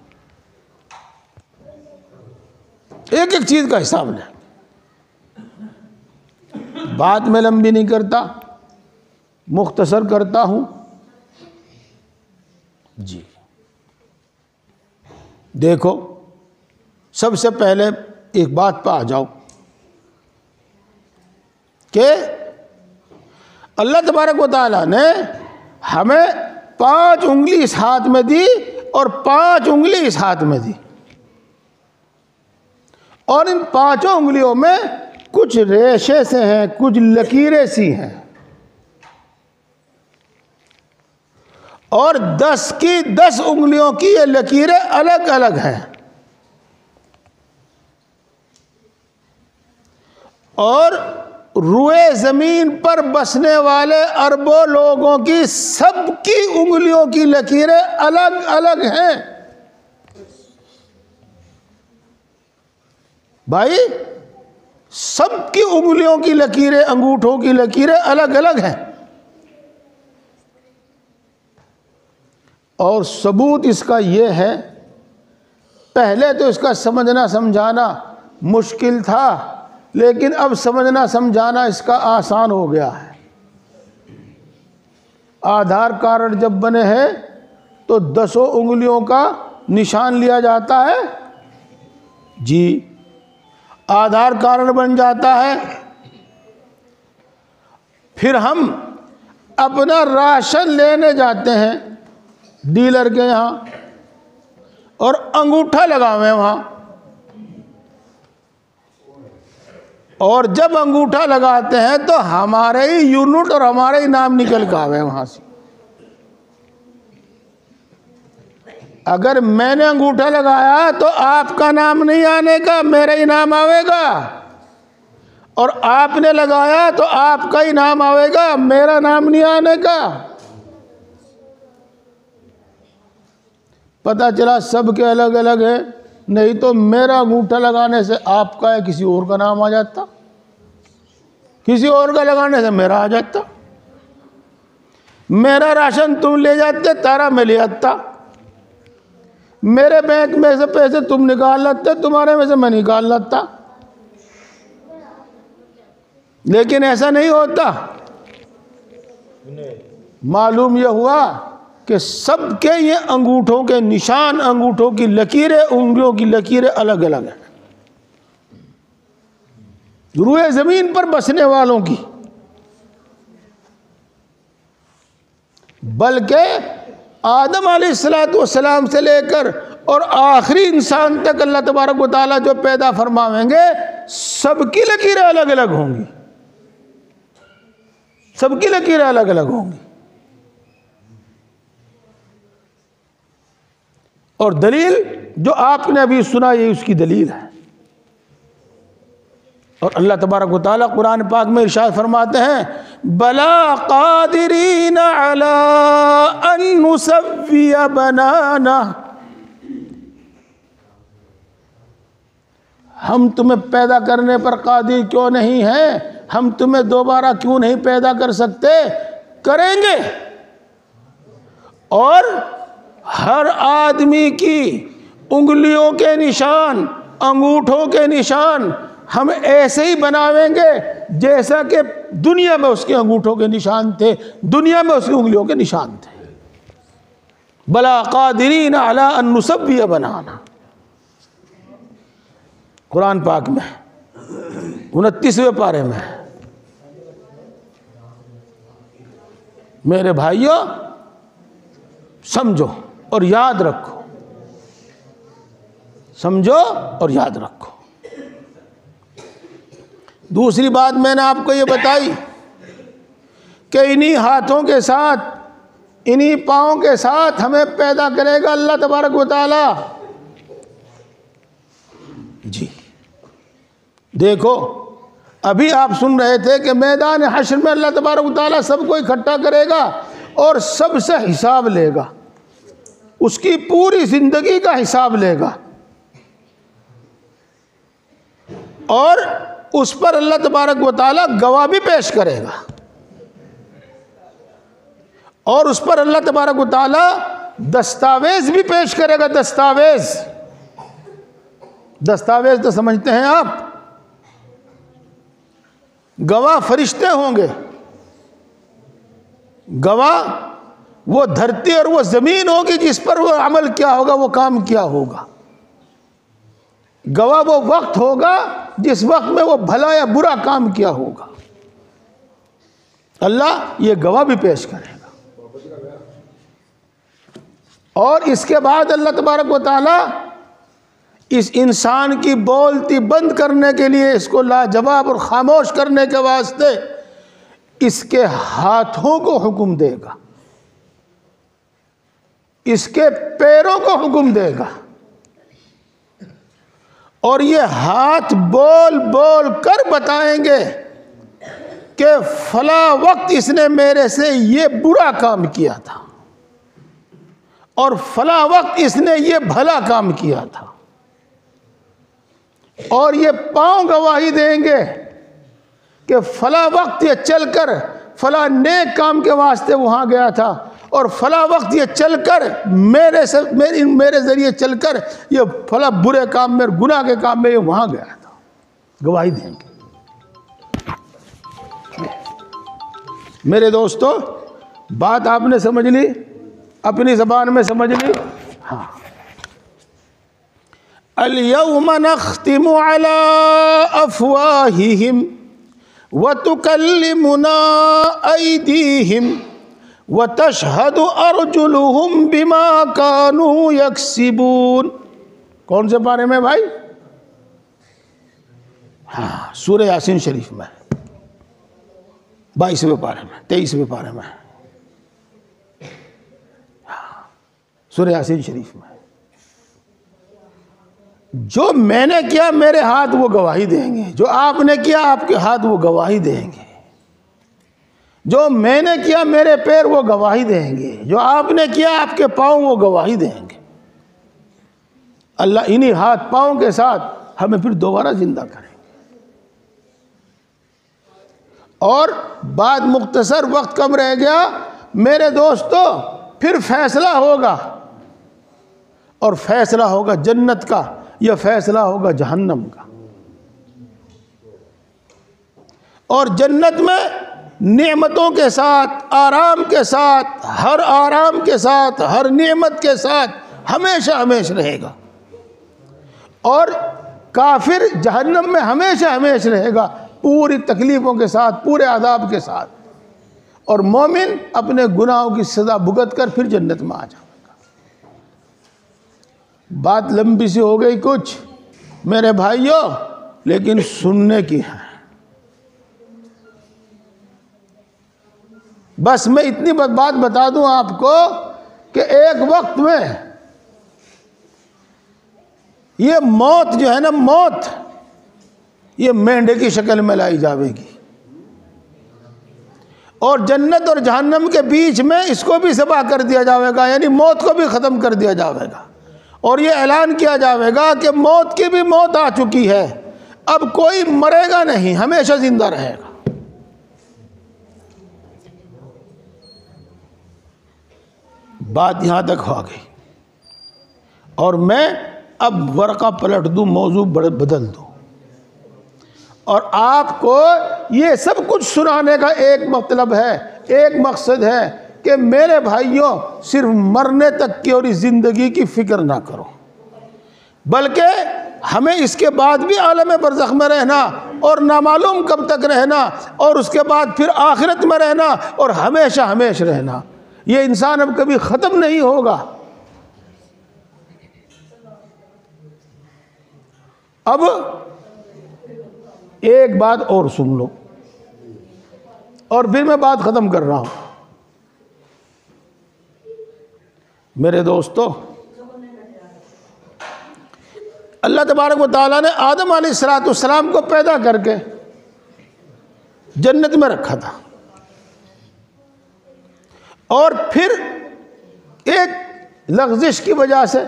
ایک ایک چیز کا حساب لیں گے۔ بات میں لمبی نہیں کرتا، مختصر کرتا ہوں۔ جی دیکھو، سب سے پہلے ایک بات پہ آ جاؤ کہ اللہ تبارک و تعالیٰ نے ہمیں 5 انگلی اس ہاتھ میں دی اور 5 انگلی اس ہاتھ میں دی، اور ان 5 انگلیوں میں کچھ ریشے سے ہیں، کچھ لکیریں سی ہیں، اور 10 کی 10 انگلیوں کی یہ لکیریں الگ الگ ہیں، اور روئے زمین پر بسنے والے اربوں لوگوں کی سب کی انگلیوں کی لکیریں الگ الگ ہیں۔ بھائی سب کی انگلیوں کی لکیریں، انگوٹھوں کی لکیریں الگ الگ ہیں، اور ثبوت اس کا یہ ہے، پہلے تو اس کا سمجھنا سمجھانا مشکل تھا، لیکن اب سمجھنا سمجھانا اس کا آسان ہو گیا ہے۔ آدھار کارڈ جب بنے ہیں تو 10 انگلیوں کا نشان لیا جاتا ہے، جی آدھار کارڈ بن جاتا ہے۔ پھر ہم اپنا راشن لینے جاتے ہیں ڈیلر کے یہاں، اور انگوٹھا لگاویں وہاں، اور جب انگوٹھا لگاتے ہیں تو ہمارے ہی یونٹ اور ہمارے ہی نام نکل کے آوے وہاں سے۔ اگر میں نے انگوٹھا لگایا تو آپ کا نام نہیں آنے کا، میرا ہی نام آئے گا، اور آپ نے لگایا تو آپ کا ہی نام آئے گا، میرا نام نہیں آنے کا۔ پتہ چلا سب کے الگ الگ ہے، نہیں تو میرا انگوٹھا لگانے سے آپ کا ہے کسی اور کا نام آ جاتا، کسی اور کا لگانے سے میرا آ جاتا، میرا راشن تم لے جاتے تارا میں لے آتا، میرے بینک میں سے پیسے تم نکال لیتے تمہارے میں سے میں نکال لیتا، لیکن ایسا نہیں ہوتا۔ معلوم یہ ہوا کہ سب کے یہ انگوٹھوں کے نشان، انگوٹھوں کی لکیریں، انگلیوں کی لکیریں الگ الگ ہیں، روئے زمین پر بسنے والوں کی۔ بلکہ آدم علیہ السلام سے لے کر اور آخری انسان تک اللہ تبارک و تعالیٰ جو پیدا فرماویں گے سب کی لکیریں الگ الگ ہوں گی، سب کی لکیریں الگ الگ ہوں گی۔ اور دلیل جو آپ نے ابھی سنا یہ اس کی دلیل ہے۔ اور اللہ تبارک و تعالیٰ قرآن پاک میں ارشاد فرماتے ہیں بلا قادرین علی ان نسوی بنانا، ہم تمہیں پیدا کرنے پر قادر کیوں نہیں ہیں، ہم تمہیں دوبارہ کیوں نہیں پیدا کر سکتے، کریں گے۔ اور ہر آدمی کی انگلیوں کے نشان، انگوٹھوں کے نشان ہم ایسے ہی بناویں گے جیسا کہ دنیا میں اس کے انگوٹھوں کے نشان تھے، دنیا میں اس کی انگلیوں کے نشان تھے۔ بلا قادرین علی ان نسوی بنانا، قرآن پاک میں 29ویں پارے میں میرے بھائیوں سمجھو اور یاد رکھو، سمجھو اور یاد رکھو۔ دوسری بات میں نے آپ کو یہ بتائی کہ انہی ہاتھوں کے ساتھ، انہی پاؤں کے ساتھ ہمیں پیدا کرے گا اللہ تبارک و تعالی۔ جی دیکھو، ابھی آپ سن رہے تھے کہ میدان حشر میں اللہ تبارک و تعالی سب کو اکٹھا کرے گا اور سب سے حساب لے گا، اس کی پوری زندگی کا حساب لے گا، اور اس پر اللہ تبارک و تعالی گواہ بھی پیش کرے گا، اور اس پر اللہ تبارک و تعالی دستاویز بھی پیش کرے گا۔ دستاویز، دستاویز تو سمجھتے ہیں آپ، گواہ فرشتے ہوں گے، گواہ وہ دھرتی اور وہ زمین ہوگی جس پر وہ عمل کیا ہوگا، وہ کام کیا ہوگا، گواہ وہ وقت ہوگا جس وقت میں وہ بھلا یا برا کام کیا ہوگا، اللہ یہ گواہ بھی پیش کرے گا۔ اور اس کے بعد اللہ تبارک و تعالی اس انسان کی بولتی بند کرنے کے لیے، اس کو لاجواب اور خاموش کرنے کے واسطے اس کے ہاتھوں کو حکم دے گا، اس کے پیروں کو حکم دے گا، اور یہ ہاتھ بول بول کر بتائیں گے کہ فلاں وقت اس نے میرے سے یہ برا کام کیا تھا، اور فلاں وقت اس نے یہ بھلا کام کیا تھا، اور یہ پاؤں گواہی دیں گے کہ فلاں وقت یہ چل کر فلاں نیک کام کے واسطے وہاں گیا تھا، اور فلاں وقت یہ چل کر میرے ذریعے چل کر یہ فلاں برے کام میں، گناہ کے کام میں یہ وہاں گیا تھا، گواہی دیں گے۔ میرے دوستو، بات آپ نے سمجھ لی، اپنی زبان میں سمجھ لی؟ ہاں۔ اليوم نختم على افواههم وتكلمنا ايديهم وتشهد ارجلهم بما كانوا يكسبون۔ کون سے پارے میں بھائی؟ ہاں، سورہ یاسین شریف میں 22ویں پارے میں، 23ویں پارے میں، سورہ یاسین شریف میں۔ جو میں نے کیا میرے ہاتھ وہ گواہی دیں گے، جو آپ نے کیا آپ کے ہاتھ وہ گواہی دیں گے، جو میں نے کیا میرے پیر وہ گواہی دیں گے، جو آپ نے کیا آپ کے پاؤں وہ گواہی دیں گے۔ اللہ انہی ہاتھ پاؤں کے ساتھ ہمیں پھر دوبارہ زندہ کریں گے۔ اور بات مختصر، وقت کم رہ گیا میرے دوستو، پھر فیصلہ ہوگا، اور فیصلہ ہوگا جنت کا یا فیصلہ ہوگا جہنم کا۔ اور جنت میں نعمتوں کے ساتھ، آرام کے ساتھ، ہر آرام کے ساتھ، ہر نعمت کے ساتھ ہمیشہ ہمیشہ رہے گا، اور کافر جہنم میں ہمیشہ ہمیشہ رہے گا، پوری تکلیفوں کے ساتھ، پورے عذاب کے ساتھ، اور مومن اپنے گناہوں کی سزا بھگت کر پھر جنت میں آ جائے گا۔ بات لمبی سی ہو گئی کچھ میرے بھائیوں، لیکن سننے کی ہے۔ بس میں اتنی بات بتا دوں آپ کو کہ ایک وقت میں یہ موت جو ہے نا، موت یہ مینڈے کی شکل میں لائی جاوے گی، اور جنت اور جہنم کے بیچ میں اس کو بھی ذبح کر دیا جاوے گا، یعنی موت کو بھی ختم کر دیا جاوے گا، اور یہ اعلان کیا جاوے گا کہ موت کی بھی موت آ چکی ہے، اب کوئی مرے گا نہیں، ہمیشہ زندہ رہے گا۔ بات یہاں تک ہو گئی، اور میں اب ورقہ پلٹ دوں، موضوع بدل دوں، اور آپ کو یہ سب کچھ سنانے کا ایک مطلب ہے، ایک مقصد ہے کہ میرے بھائیوں، صرف مرنے تک کی اور اس زندگی کی فکر نہ کرو، بلکہ ہمیں اس کے بعد بھی عالم برزخ میں رہنا، اور نامعلوم کب تک رہنا، اور اس کے بعد پھر آخرت میں رہنا اور ہمیشہ ہمیشہ رہنا۔ یہ انسان اب کبھی ختم نہیں ہوگا۔ اب ایک بات اور سن لو اور پھر میں بات ختم کر رہا ہوں۔ میرے دوستو، اللہ تبارک و تعالیٰ نے آدم علیہ السلام کو پیدا کر کے جنت میں رکھا تھا، اور پھر ایک لغزش کی وجہ سے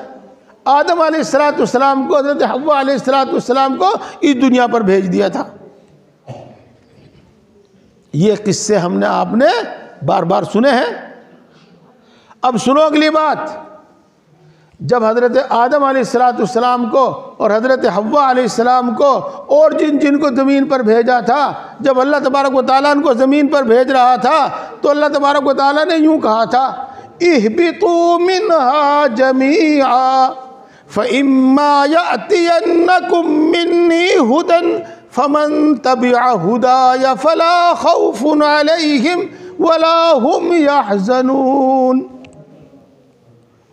آدم علیہ السلام کو، حضرت حوا علیہ السلام کو اس دنیا پر بھیج دیا تھا۔ یہ قصے ہم نے آپ نے بار بار سنے ہیں۔ اب سنو اگلی بات۔ جب حضرت آدم علیہ السلام کو اور حضرت حوا علیہ السلام کو اور جن کو زمین پر بھیجا تھا، جب اللہ تبارک و تعالیٰ ان کو زمین پر بھیج رہا تھا تو اللہ تبارک و تعالیٰ نے یوں کہا تھا، اہبطوا منہا جمیعا فإما يأتینکم منی ھدی فمن تبع ھدای فلا خوف علیہم ولا ھم یحزنون۔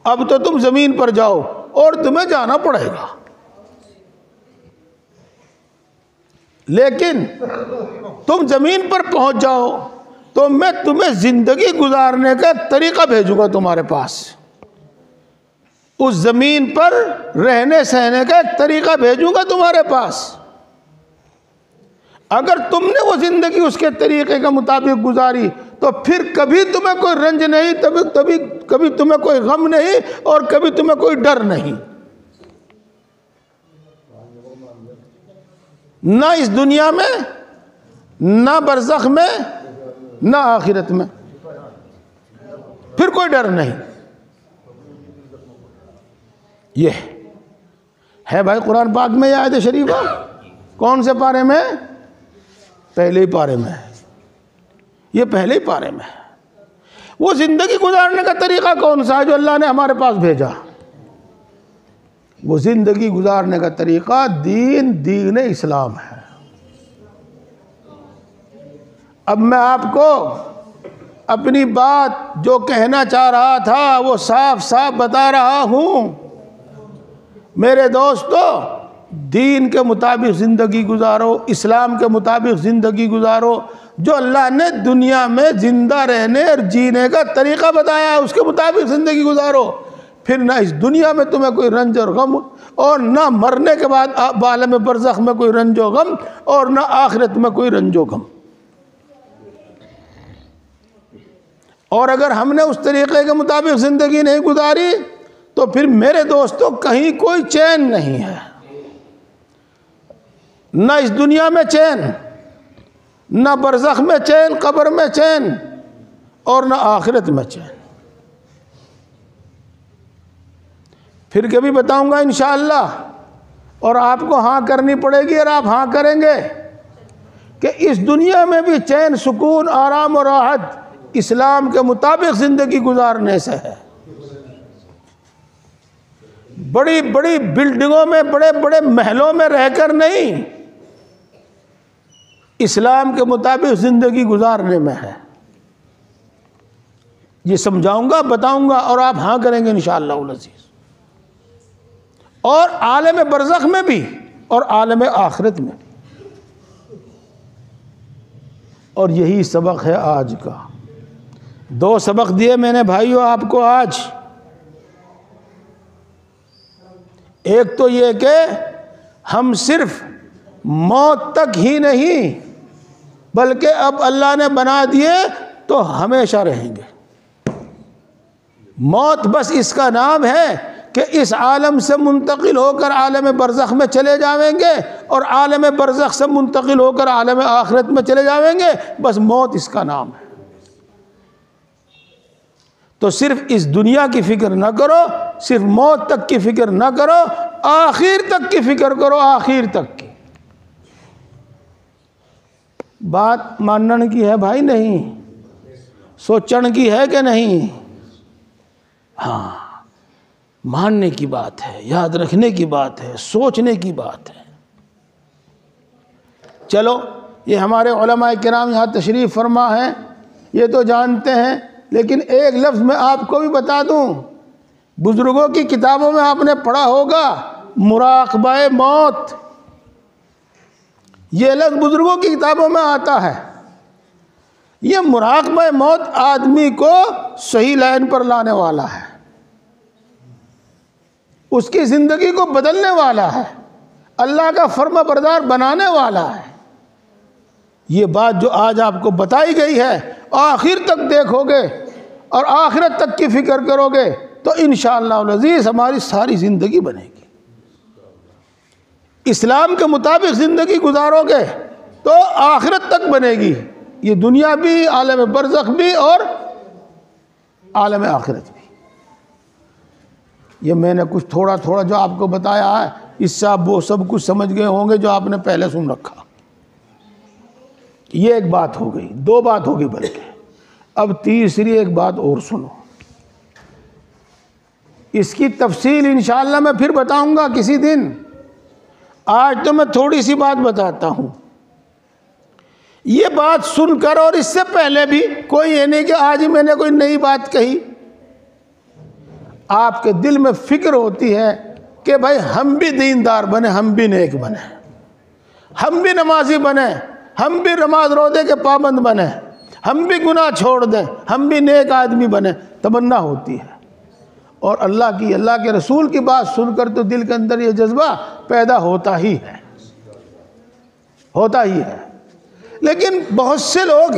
اب تو تم زمین پر جاؤ اور تمہیں جانا پڑے گا، لیکن تم زمین پر پہنچ جاؤ تو میں تمہیں زندگی گزارنے کا طریقہ بھیجوں گا تمہارے پاس، اس زمین پر رہنے سہنے کا ایک طریقہ بھیجوں گا تمہارے پاس۔ اگر تم نے وہ زندگی اس کے طریقے کے مطابق گزاری تو پھر کبھی تمہیں کوئی رنج نہیں، کبھی تمہیں کوئی غم نہیں، اور کبھی تمہیں کوئی ڈر نہیں، نہ اس دنیا میں، نہ برزخ میں، نہ آخرت میں، پھر کوئی ڈر نہیں۔ یہ ہے بھائی قرآن پاک میں یہ آیت شریفہ۔ کون سے پارے میں؟ پہلے ہی پارے میں ہے، یہ پہلے ہی پارے میں ہے۔ وہ زندگی گزارنے کا طریقہ کون سا ہے جو اللہ نے ہمارے پاس بھیجا؟ وہ زندگی گزارنے کا طریقہ دین اسلام ہے۔ اب میں آپ کو اپنی بات جو کہنا چاہ رہا تھا وہ صاف صاف بتا رہا ہوں۔ میرے دوستو، دین کے مطابق زندگی گزارو، اسلام کے مطابق زندگی گزارو۔ جو اللہ نے دنیا میں زندہ رہنے اور جینے کا طریقہ بتایا ہے اس کے مطابق زندگی گزارو، پھر نہ اس دنیا میں تمہیں کوئی رنج اور غم، اور نہ مرنے کے بعد عالم برزخ میں کوئی رنج و غم، اور نہ آخرت میں کوئی رنج و غم۔ اور اگر ہم نے اس طریقے کے مطابق زندگی نہیں گزاری تو پھر میرے دوستوں کہیں کوئی چین نہیں ہے، نہ اس دنیا میں چین، نہ برزخ میں چین، قبر میں چین، اور نہ آخرت میں چین۔ پھر کبھی بتاؤں گا انشاءاللہ، اور آپ کو ہاں کرنی پڑے گی اور آپ ہاں کریں گے، کہ اس دنیا میں بھی چین، سکون، آرام اور راحت اسلام کے مطابق زندگی گزارنے سے ہے۔ بڑی بڑی بلڈنگوں میں، بڑے بڑے محلوں میں رہ کر نہیں، اسلام کے مطابق زندگی گزارنے میں ہے۔ یہ سمجھاؤں گا، بتاؤں گا، اور آپ ہاں کریں گے انشاءاللہ العزیز۔ اور عالم برزخ میں بھی اور عالم آخرت میں بھی۔ اور یہی سبق ہے آج کا۔ 2 سبق دیے میں نے بھائیو آپ کو آج۔ ایک تو یہ کہ ہم صرف موت تک ہی نہیں بلکہ اب اللہ نے بنا دیے تو ہمیشہ رہیں گے۔ موت بس اس کا نام ہے کہ اس عالم سے منتقل ہو کر عالم برزخ میں چلے جاویں گے، اور عالم برزخ سے منتقل ہو کر عالم آخرت میں چلے جاویں گے، بس موت اس کا نام ہے۔ تو صرف اس دنیا کی فکر نہ کرو، صرف موت تک کی فکر نہ کرو، آخر تک کی فکر کرو، آخر تک کی۔ بات مانن کی ہے بھائی، نہیں سوچن کی ہے کہ نہیں؟ ہاں، ماننے کی بات ہے، یاد رکھنے کی بات ہے، سوچنے کی بات ہے۔ چلو یہ ہمارے علماء کرام یہاں تشریف فرما ہیں، یہ تو جانتے ہیں، لیکن ایک لفظ میں آپ کو بھی بتا دوں، بزرگوں کی کتابوں میں آپ نے پڑھا ہوگا مراقبہ موت، یہ لفظ بزرگوں کی کتابوں میں آتا ہے۔ یہ مراقبہ موت آدمی کو صحیح لائن پر لانے والا ہے، اس کی زندگی کو بدلنے والا ہے، اللہ کا فرما بردار بنانے والا ہے۔ یہ بات جو آج آپ کو بتائی گئی ہے، آخر تک دیکھو گے اور آخرت تک کی فکر کرو گے تو انشاءاللہ العزیز ہماری ساری زندگی بنے گی۔ اسلام کے مطابق زندگی گزارو گے تو آخرت تک بنے گی، یہ دنیا بھی، عالم برزخ بھی اور عالم آخرت بھی۔ یہ میں نے کچھ تھوڑا تھوڑا جو آپ کو بتایا ہے، اس سے آپ وہ سب کچھ سمجھ گئے ہوں گے جو آپ نے پہلے سن رکھا۔ یہ ایک بات ہو گئی، دو بات ہوگی بلکہ، اب تیسری ایک بات اور سنو، اس کی تفصیل انشاءاللہ میں پھر بتاؤں گا کسی دن، آج تو میں تھوڑی سی بات بتاتا ہوں۔ یہ بات سن کر اور اس سے پہلے بھی کوئی یہ نہیں کہ آج ہی میں نے کوئی نئی بات کہی، آپ کے دل میں فکر ہوتی ہے کہ بھائی ہم بھی دیندار بنے، ہم بھی نیک بنے، ہم بھی نمازی بنے، ہم بھی نماز روزے کے پابند بنے، ہم بھی گناہ چھوڑ دیں، ہم بھی نیک آدمی بنے، تمنا ہوتی ہے۔ اور اللہ کے رسول کی بات سن کر تو دل کے اندر یہ جذبہ پیدا ہوتا ہی ہے، ہوتا ہی ہے۔ لیکن بہت سے لوگ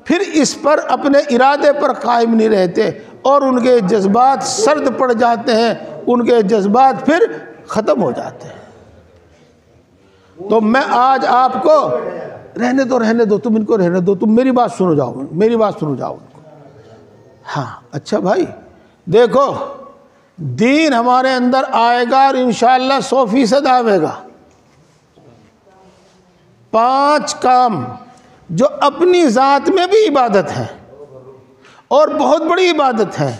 پھر اس پر اپنے ارادے پر قائم نہیں رہتے اور ان کے جذبات سرد پڑ جاتے ہیں، ان کے جذبات پھر ختم ہو جاتے ہیں۔ تو میں آج آپ کو رہنے دو تم ان کو رہنے دو، تم میری بات سنو جاؤ۔ ہاں اچھا بھائی دیکھو، دین ہمارے اندر آئے گا اور انشاءاللہ 100% آئے گا۔ 5 کام جو اپنی ذات میں بھی عبادت ہے اور بہت بڑی عبادت ہے،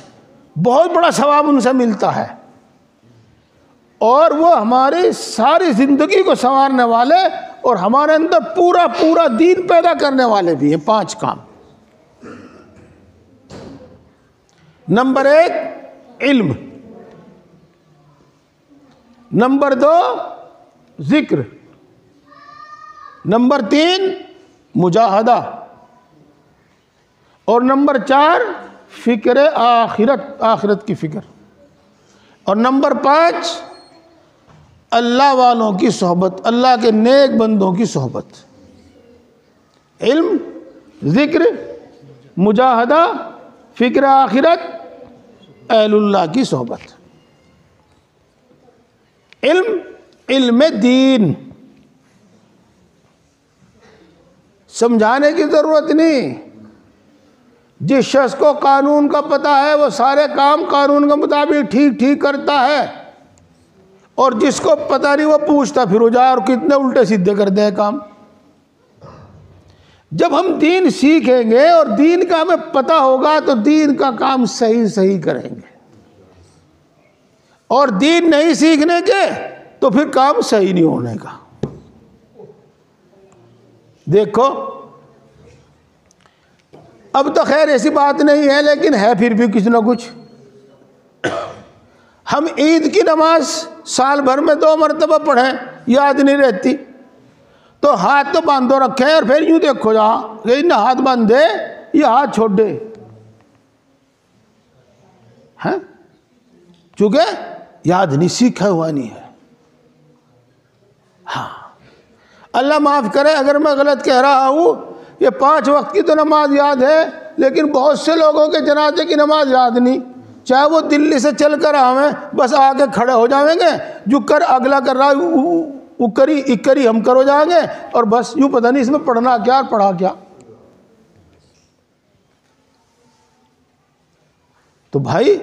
بہت بڑا ثواب ان سے ملتا ہے، اور وہ ہماری ساری زندگی کو سنوارنے والے اور ہمارے اندر پورا دین پیدا کرنے والے بھی ہیں۔ 5 کام۔ نمبر 1 علم، نمبر 2 ذکر، نمبر 3 مجاہدہ، اور نمبر 4 فکر آخرت کی فکر، اور نمبر 5 اللہ والوں کی صحبت، اللہ کے نیک بندوں کی صحبت۔ علم، ذکر، مجاہدہ، فکر آخرت، اہل اللہ کی صحبت۔ علم دین، سمجھانے کی ضرورت نہیں، جس شخص کو قانون کا پتہ ہے وہ سارے کام قانون کے مطابق ٹھیک کرتا ہے، اور جس کو پتہ نہیں وہ پوچھتا پھر ہو جائے اور کتنے الٹے سیدھے کر دے کام۔ جب ہم دین سیکھیں گے اور دین کا ہمیں پتہ ہوگا تو دین کا کام صحیح کریں گے، اور دین نہیں سیکھنے کے تو پھر کام صحیح نہیں ہونے کا۔ دیکھو اب تو خیر ایسی بات نہیں ہے، لیکن ہے پھر بھی کچھ نہ کچھ۔ ہم عید کی نماز سال بھر میں 2 مرتبہ پڑھیں، یاد نہیں رہتی، تو ہاتھ تو باندھو رکھے اور پھر یوں دیکھو جہاں یہ نہ ہاتھ باندھے یہ ہاتھ چھوڑ دے، چونکہ یاد نہیں، سیکھا ہوا نہیں ہے۔ ہاں اللہ معاف کرے اگر میں غلط کہہ رہا ہوں، یہ 5 وقت کی تو نماز یاد ہے، لیکن بہت سے لوگوں کے جنازے کی نماز یاد نہیں، چاہے وہ دلی سے چل کر آویں، بس آگے کھڑے ہو جائیں گے، جو کر اگلا کر رہا اکری ہم کرو جائیں گے، اور بس یوں پتہ نہیں اس میں پڑھنا کیا اور پڑھا کیا۔ تو بھائی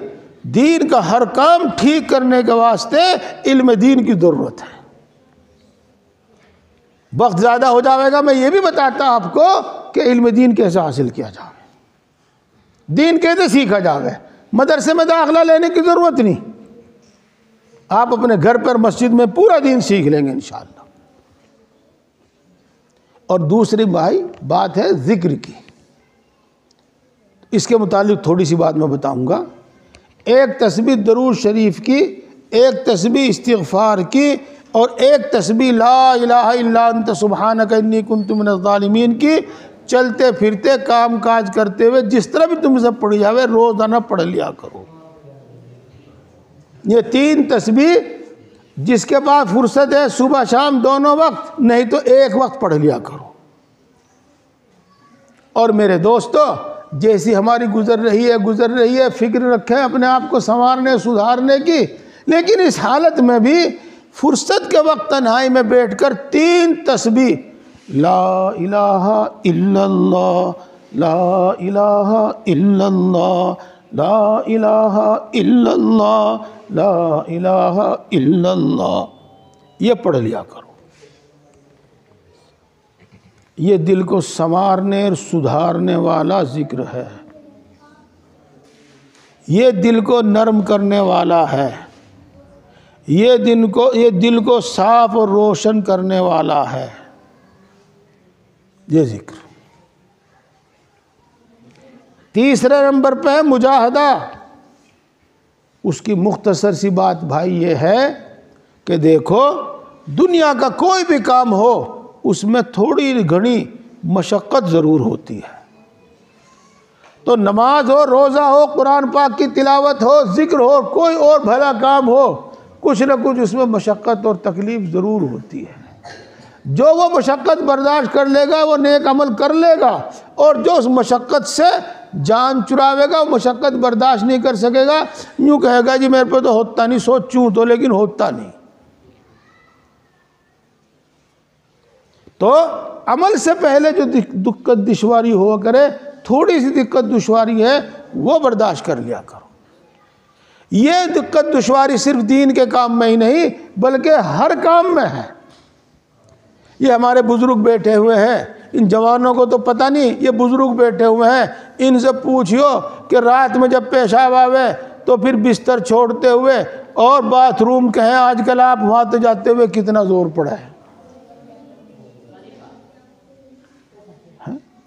دین کا ہر کام ٹھیک کرنے کے واسطے علم دین کی ضرورت ہے۔ وقت زیادہ ہو جائے گا، میں یہ بھی بتاتا آپ کو کہ علم دین کیسے حاصل کیا جائے، دین کیسے سیکھا جائے۔ مدرسے میں داخلہ لینے کی ضرورت نہیں، آپ اپنے گھر پر مسجد میں پورا دین سیکھ لیں گے انشاءاللہ۔ اور دوسری بات ہے ذکر کی. اس کے متعلق تھوڑی سی بات میں بتاؤں گا. ایک تسبیح درود شریف کی، ایک تسبیح استغفار کی، اور ایک تسبیح لا الہ الا انت سبحانک انی کنت من الظالمین کی چلتے پھرتے کام کاج کرتے ہوئے جس طرح بھی تم سے پڑھی جاوے روزانہ پڑھ لیا کرو. یہ 3 تسبیح جس کے بعد فرصت ہے صبح شام دونوں وقت، نہیں تو ایک وقت پڑھ لیا کرو. اور میرے دوستو، جیسی ہماری گزر رہی ہے، فکر رکھیں اپنے آپ کو سنوارنے سدھارنے کی، لیکن اس حالت میں بھی فرصت کے وقت تنہائی میں بیٹھ کر 3 تسبیح لا الہ الا اللہ، لا الہ الا اللہ، لا الہ الا اللہ، لا الہ الا اللہ، یہ پڑھ لیا کرو. یہ دل کو سنوارنے اور سدھارنے والا ذکر ہے. یہ دل کو نرم کرنے والا ہے. یہ دل کو صاف اور روشن کرنے والا ہے یہ ذکر. تیسرے نمبر پہ ہے مجاہدہ. اس کی مختصر سی بات بھائی یہ ہے کہ دیکھو، دنیا کا کوئی بھی کام ہو اس میں تھوڑی گھنی مشقت ضرور ہوتی ہے. تو نماز ہو، روزہ ہو، قرآن پاک کی تلاوت ہو، ذکر ہو، کوئی اور بھلا کام ہو، کچھ نہ کچھ اس میں مشقت اور تکلیف ضرور ہوتی ہے. جو وہ مشقت برداشت کر لے گا وہ نیک عمل کر لے گا، اور جو اس مشقت سے جان چراوے گا وہ مشقت برداشت نہیں کر سکے گا، یوں کہے گا جی میرے پہ تو ہوتا نہیں، سوچوں تو لیکن ہوتا نہیں. تو عمل سے پہلے جو دقت دشواری ہوا کرے، تھوڑی سی دقت دشواری ہے وہ برداشت کر لیا کرو. یہ دقت دشواری صرف دین کے کام میں ہی نہیں بلکہ ہر کام میں ہے. یہ ہمارے بزرگ بیٹھے ہوئے ہیں، ان جوانوں کو تو پتہ نہیں، یہ بزرگ بیٹھے ہوئے ہیں، ان سے پوچھو کہ رات میں جب پیشاب آوے تو پھر بستر چھوڑتے ہوئے اور باتھ روم کہیں آج کل آپ وہاں تو جاتے ہوئے کتنا زور پڑا ہے.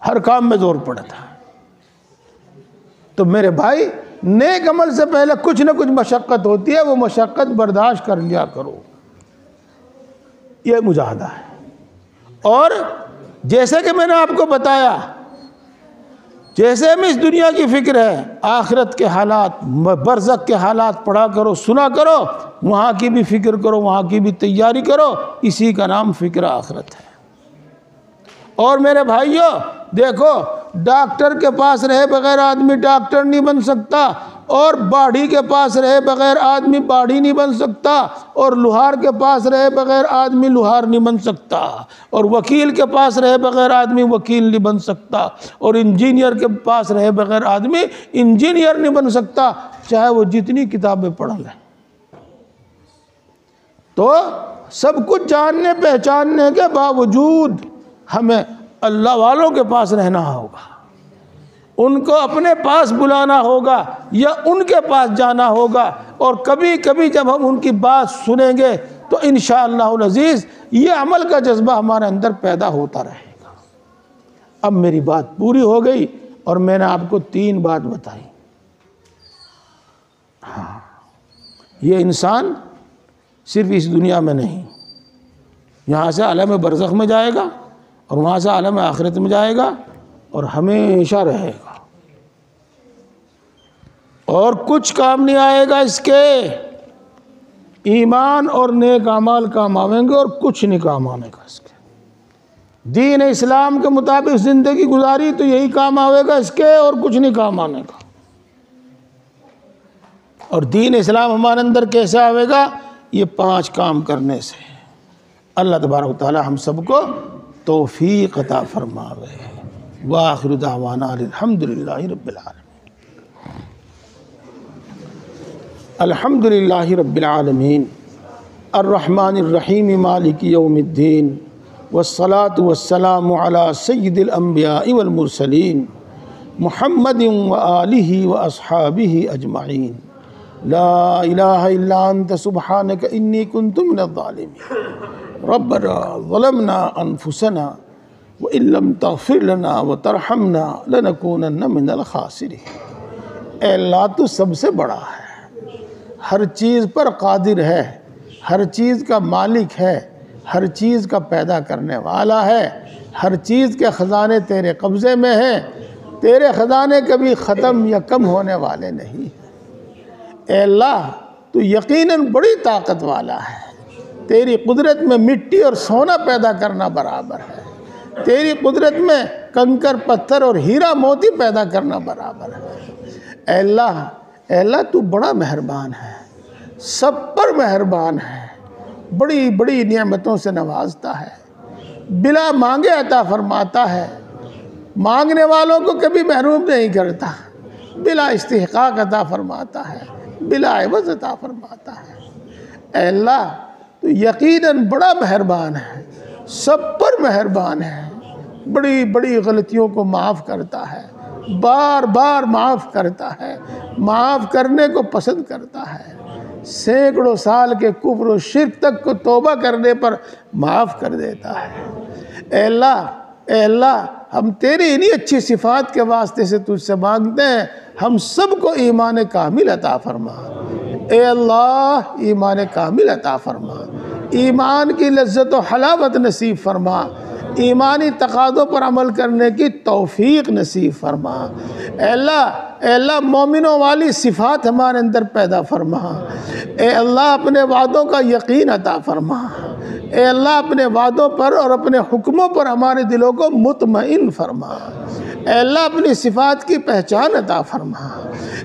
ہر کام میں زور پڑا تھا. تو میرے بھائی، نیک عمل سے پہلے کچھ نہ کچھ مشقت ہوتی ہے، وہ مشقت برداشت کر لیا کرو. یہ مجاہدہ ہے. اور جیسے کہ میں نے آپ کو بتایا، جیسے ہمیں اس دنیا کی فکر ہے، آخرت کے حالات، برزخ کے حالات پڑھا کرو، سنا کرو، وہاں کی بھی فکر کرو، وہاں کی بھی تیاری کرو. اسی کا نام فکر آخرت ہے. اور میرے بھائیوں دیکھو، ڈاکٹر کے پاس رہے بغیر آدمی ڈاکٹر نہیں بن سکتا، اور باڑھی کے پاس رہے بغیر آدمی باڑھی نہیں بن سکتا، اور لوہار کے پاس رہے بغیر آدمی لوہار نہیں بن سکتا، اور وکیل کے پاس رہے بغیر آدمی وکیل نہیں بن سکتا، اور انجینئر کے پاس رہے بغیر آدمی انجینئر نہیں بن سکتا، چاہے وہ جتنی کتابیں پڑھ لیں. تو سب کچھ جاننے پہچاننے کے باوجود ہمیں اللہ والوں کے پاس رہنا ہوگا، ان کو اپنے پاس بلانا ہوگا یا ان کے پاس جانا ہوگا. اور کبھی کبھی جب ہم ان کی بات سنیں گے تو انشاءاللہ العزیز یہ عمل کا جذبہ ہمارے اندر پیدا ہوتا رہے گا. اب میری بات پوری ہو گئی اور میں نے آپ کو 3 بات بتائی. ہاں، یہ انسان صرف اس دنیا میں نہیں، یہاں سے عالم برزخ میں جائے گا اور وہاں سے عالم آخرت میں جائے گا اور ہمیشہ رہے گا، اور کچھ کام نہیں آئے گا اس کے. ایمان اور نیک اعمال کام آئیں گے اور کچھ نہیں کام آنے گا اس کے. دین اسلام کے مطابق زندگی گزاری تو یہی کام آئے گا اس کے، اور کچھ نہیں کام آنے گا. اور دین اسلام ہمارے اندر کیسے آئے گا؟ یہ 5 کام کرنے سے. اللہ تبارک و تعالی ہم سب کو توفیق عطا فرماوے. وآخر دعوانا الحمدللہ رب العالمین. الحمدللہ رب العالمین الرحمن الرحیم مالک یوم الدین والصلاة والسلام علی سید الانبیاء والمرسلین محمد وآلہ واصحابہ اجمعین. لا الہ الا انت سبحانک انی کنت من الظالمین. ربنا ظلمنا انفسنا وَإِن لَّمْ تَغْفِرْ لَنَا وَتَرْحَمْنَا لَنَكُونَنَّ مِنَ الْخَاسِرِينَ۔ اے اللہ تو سب سے بڑا ہے، ہر چیز پر قادر ہے، ہر چیز کا مالک ہے، ہر چیز کا پیدا کرنے والا ہے، ہر چیز کے خزانے تیرے قبضے میں ہیں، تیرے خزانے کبھی ختم یا کم ہونے والے نہیں ہیں۔ اے اللہ تو یقیناً بڑی طاقت والا ہے، تیری قدرت میں مٹی اور سونا پیدا کرنا برابر ہے، تیری قدرت میں کنکر پتھر اور ہیرا موتی پیدا کرنا برابر ہے۔ اے اللہ تو بڑا مہربان ہے، سب پر مہربان ہے، بڑی بڑی نعمتوں سے نوازتا ہے، بلا مانگے عطا فرماتا ہے، مانگنے والوں کو کبھی محروم نہیں کرتا، بلا استحقاق عطا فرماتا ہے، بلا عوض عطا فرماتا ہے۔ اے اللہ تو یقیناً بڑا مہربان ہے، سب پر مہربان ہے، بڑی بڑی غلطیوں کو معاف کرتا ہے، بار بار معاف کرتا ہے، معاف کرنے کو پسند کرتا ہے، سینکڑوں سال کے کفر و شرک تک کو توبہ کرنے پر معاف کر دیتا ہے۔ اے اللہ ہم تیری انہی اچھی صفات کے واسطے سے تجھ سے مانگتے ہیں، ہم سب کو ایمان کامل عطا فرما۔ اے اللہ ایمان کامل عطا فرما، ایمان کی لذت و حلاوت نصیب فرما، ایمانی تقاضوں پر عمل کرنے کی توفیق نصیب فرما۔ اے اللہ مومنوں والی صفات ہمارے اندر پیدا فرما۔ اے اللہ اپنے وعدوں کا یقین عطا فرما۔ اے اللہ اپنے وعدوں پر اور اپنے حکموں پر ہمارے دلوں کو مطمئن فرما۔ اے اللہ اپنی صفات کی پہچان عطا فرما۔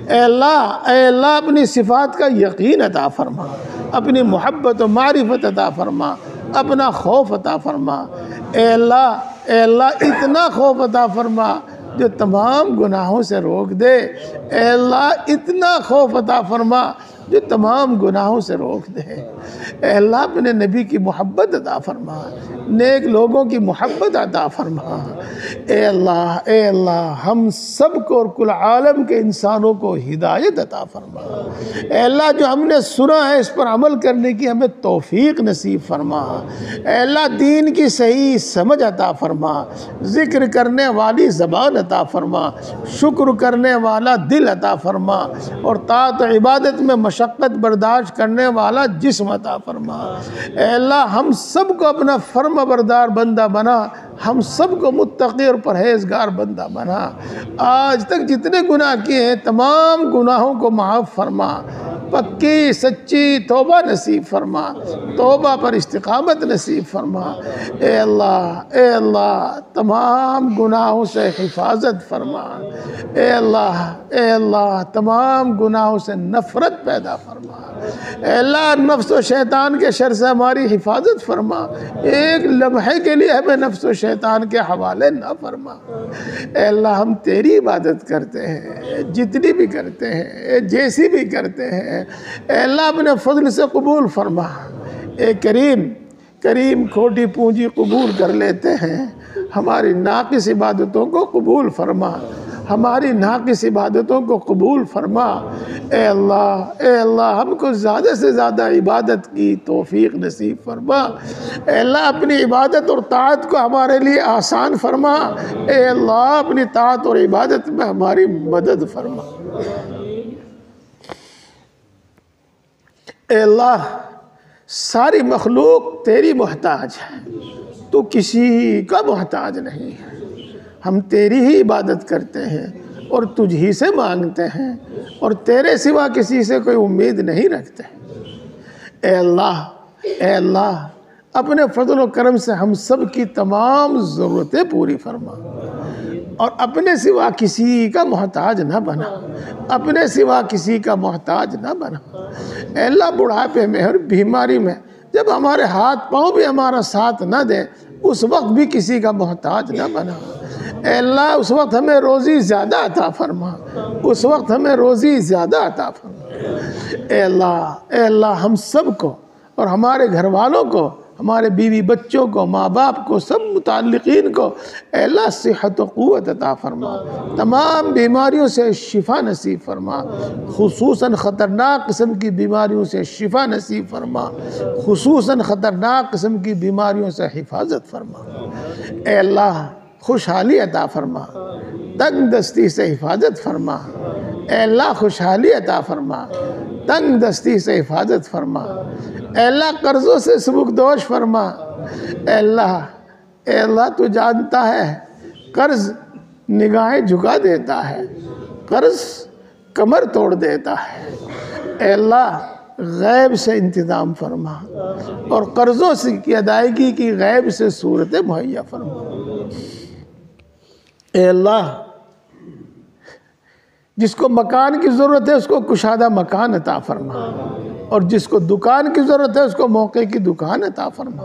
اے اللہ اپنی صفات کا یقین عطا فرما، اپنی محبت و معرفت عطا فرما، اپنا خوف عطا فرما۔ اے اللہ اتنا خوف عطا فرما جو تمام گناہوں سے روک دے۔ اے اللہ اتنا خوف عطا فرما جو تمام گناہوں سے روک دے۔ اے اللہ اپنے نبی کی محبت عطا فرما، نیک لوگوں کی محبت عطا فرما۔ اے اللہ ہم سب کو اور کل عالم کے انسانوں کو ہدایت عطا فرما۔ اے اللہ جو ہم نے سنا ہے اس پر عمل کرنے کی ہمیں توفیق نصیب فرما۔ اے اللہ دین کی صحیح سمجھ عطا فرما، ذکر کرنے والی زبان عطا فرما، شکر کرنے والا دل عطا فرما، اور طاعت و عبادت میں مشقت برداشت کرنے والا جسم عطا فرما۔ اے اللہ ہم سب کو اپنا فرما بردار بندہ بنا، ہم سب کو متقی اور پرہیزگار بندہ بنا۔ آج تک جتنے گناہ کیے ہیں تمام گناہوں کو معاف فرما، پکی سچی توبہ نصیب فرما، توبہ پر استقامت نصیب فرما۔ اے اللہ تمام گناہوں سے حفاظت فرما۔ اے اللہ تمام گناہوں سے نفرت پیدا فرما۔ اے اللہ نفس و شیطان کے شر سے ہماری حفاظت فرما، ایک لمحے کے لیے ہمیں نفس و شیطان کے حوالے نہ فرما۔ اے اللہ ہم تیری عبادت کرتے ہیں، جتنی بھی کرتے ہیں، جیسی بھی کرتے ہیں، اے اللہ اپنے فضل سے قبول فرما۔ اے کریم کھوٹی پونجی قبول کر لیتے ہیں، ہماری ناقص عبادتوں کو قبول فرما، ہماری ناقص عبادتوں کو قبول فرما۔ اے اللہ ہم کو زیادہ سے زیادہ عبادت کی توفیق نصیب فرما۔ اے اللہ اپنی عبادت اور طاعت کو ہمارے لیے آسان فرما۔ اے اللہ اپنی طاعت اور عبادت میں ہماری مدد فرما۔ اے اللہ ساری مخلوق تیری محتاج ہے، تو کسی کا محتاج نہیں ہے۔ ہم تیری ہی عبادت کرتے ہیں اور تجھ ہی سے مانگتے ہیں، اور تیرے سوا کسی سے کوئی امید نہیں رکھتے۔ اے اللہ اپنے فضل و کرم سے ہم سب کی تمام ضرورتیں پوری فرما، اور اپنے سوا کسی کا محتاج نہ بنا، اپنے سوا کسی کا محتاج نہ بنا۔ اے اللہ بڑھاپے میں اور بیماری میں جب ہمارے ہاتھ پاؤں بھی ہمارا ساتھ نہ دیں، اس وقت بھی کسی کا محتاج نہ بنا۔ اے اللہ اس وقت ہمیں روزی زیادہ عطا فرما، اس وقت ہمیں روزی زیادہ عطا فرما۔ اے اللہ ہم سب کو اور ہمارے گھر والوں کو، ہمارے بیوی بچوں کو، ماں باپ کو، سب متعلقین کو اے اللہ صحت و قوت عطا فرما، تمام بیماریوں سے شفا نصیب فرما، خصوصاً خطرناک قسم کی بیماریوں سے شفا نصیب فرما، خصوصاً خطرناک قسم کی بیماریوں سے حفاظت فرما۔ اے اللہ خوشحالی عطا فرما، تنگ دستی سے حفاظت فرما، اے اللہ خوشحالی عطا فرما، تنگ دستی سے حفاظت فرما، اے اللہ قرضوں سے سبکدوش فرما، اے اللہ تو جانتا ہے قرض نگاہیں جھکا دیتا ہے، قرض کمر توڑ دیتا ہے، اے اللہ غیب سے انتظام فرما اور قرضوں سے کی ادائیگی کی غیب سے صورتیں مہیا فرما۔ اے اللہ جس کو مکان کی ضرورت ہے اس کو کشادہ مکان عطا فرما، اور جس کو دکان کی ضرورت ہے اس کو موقع کی دکان عطا فرما،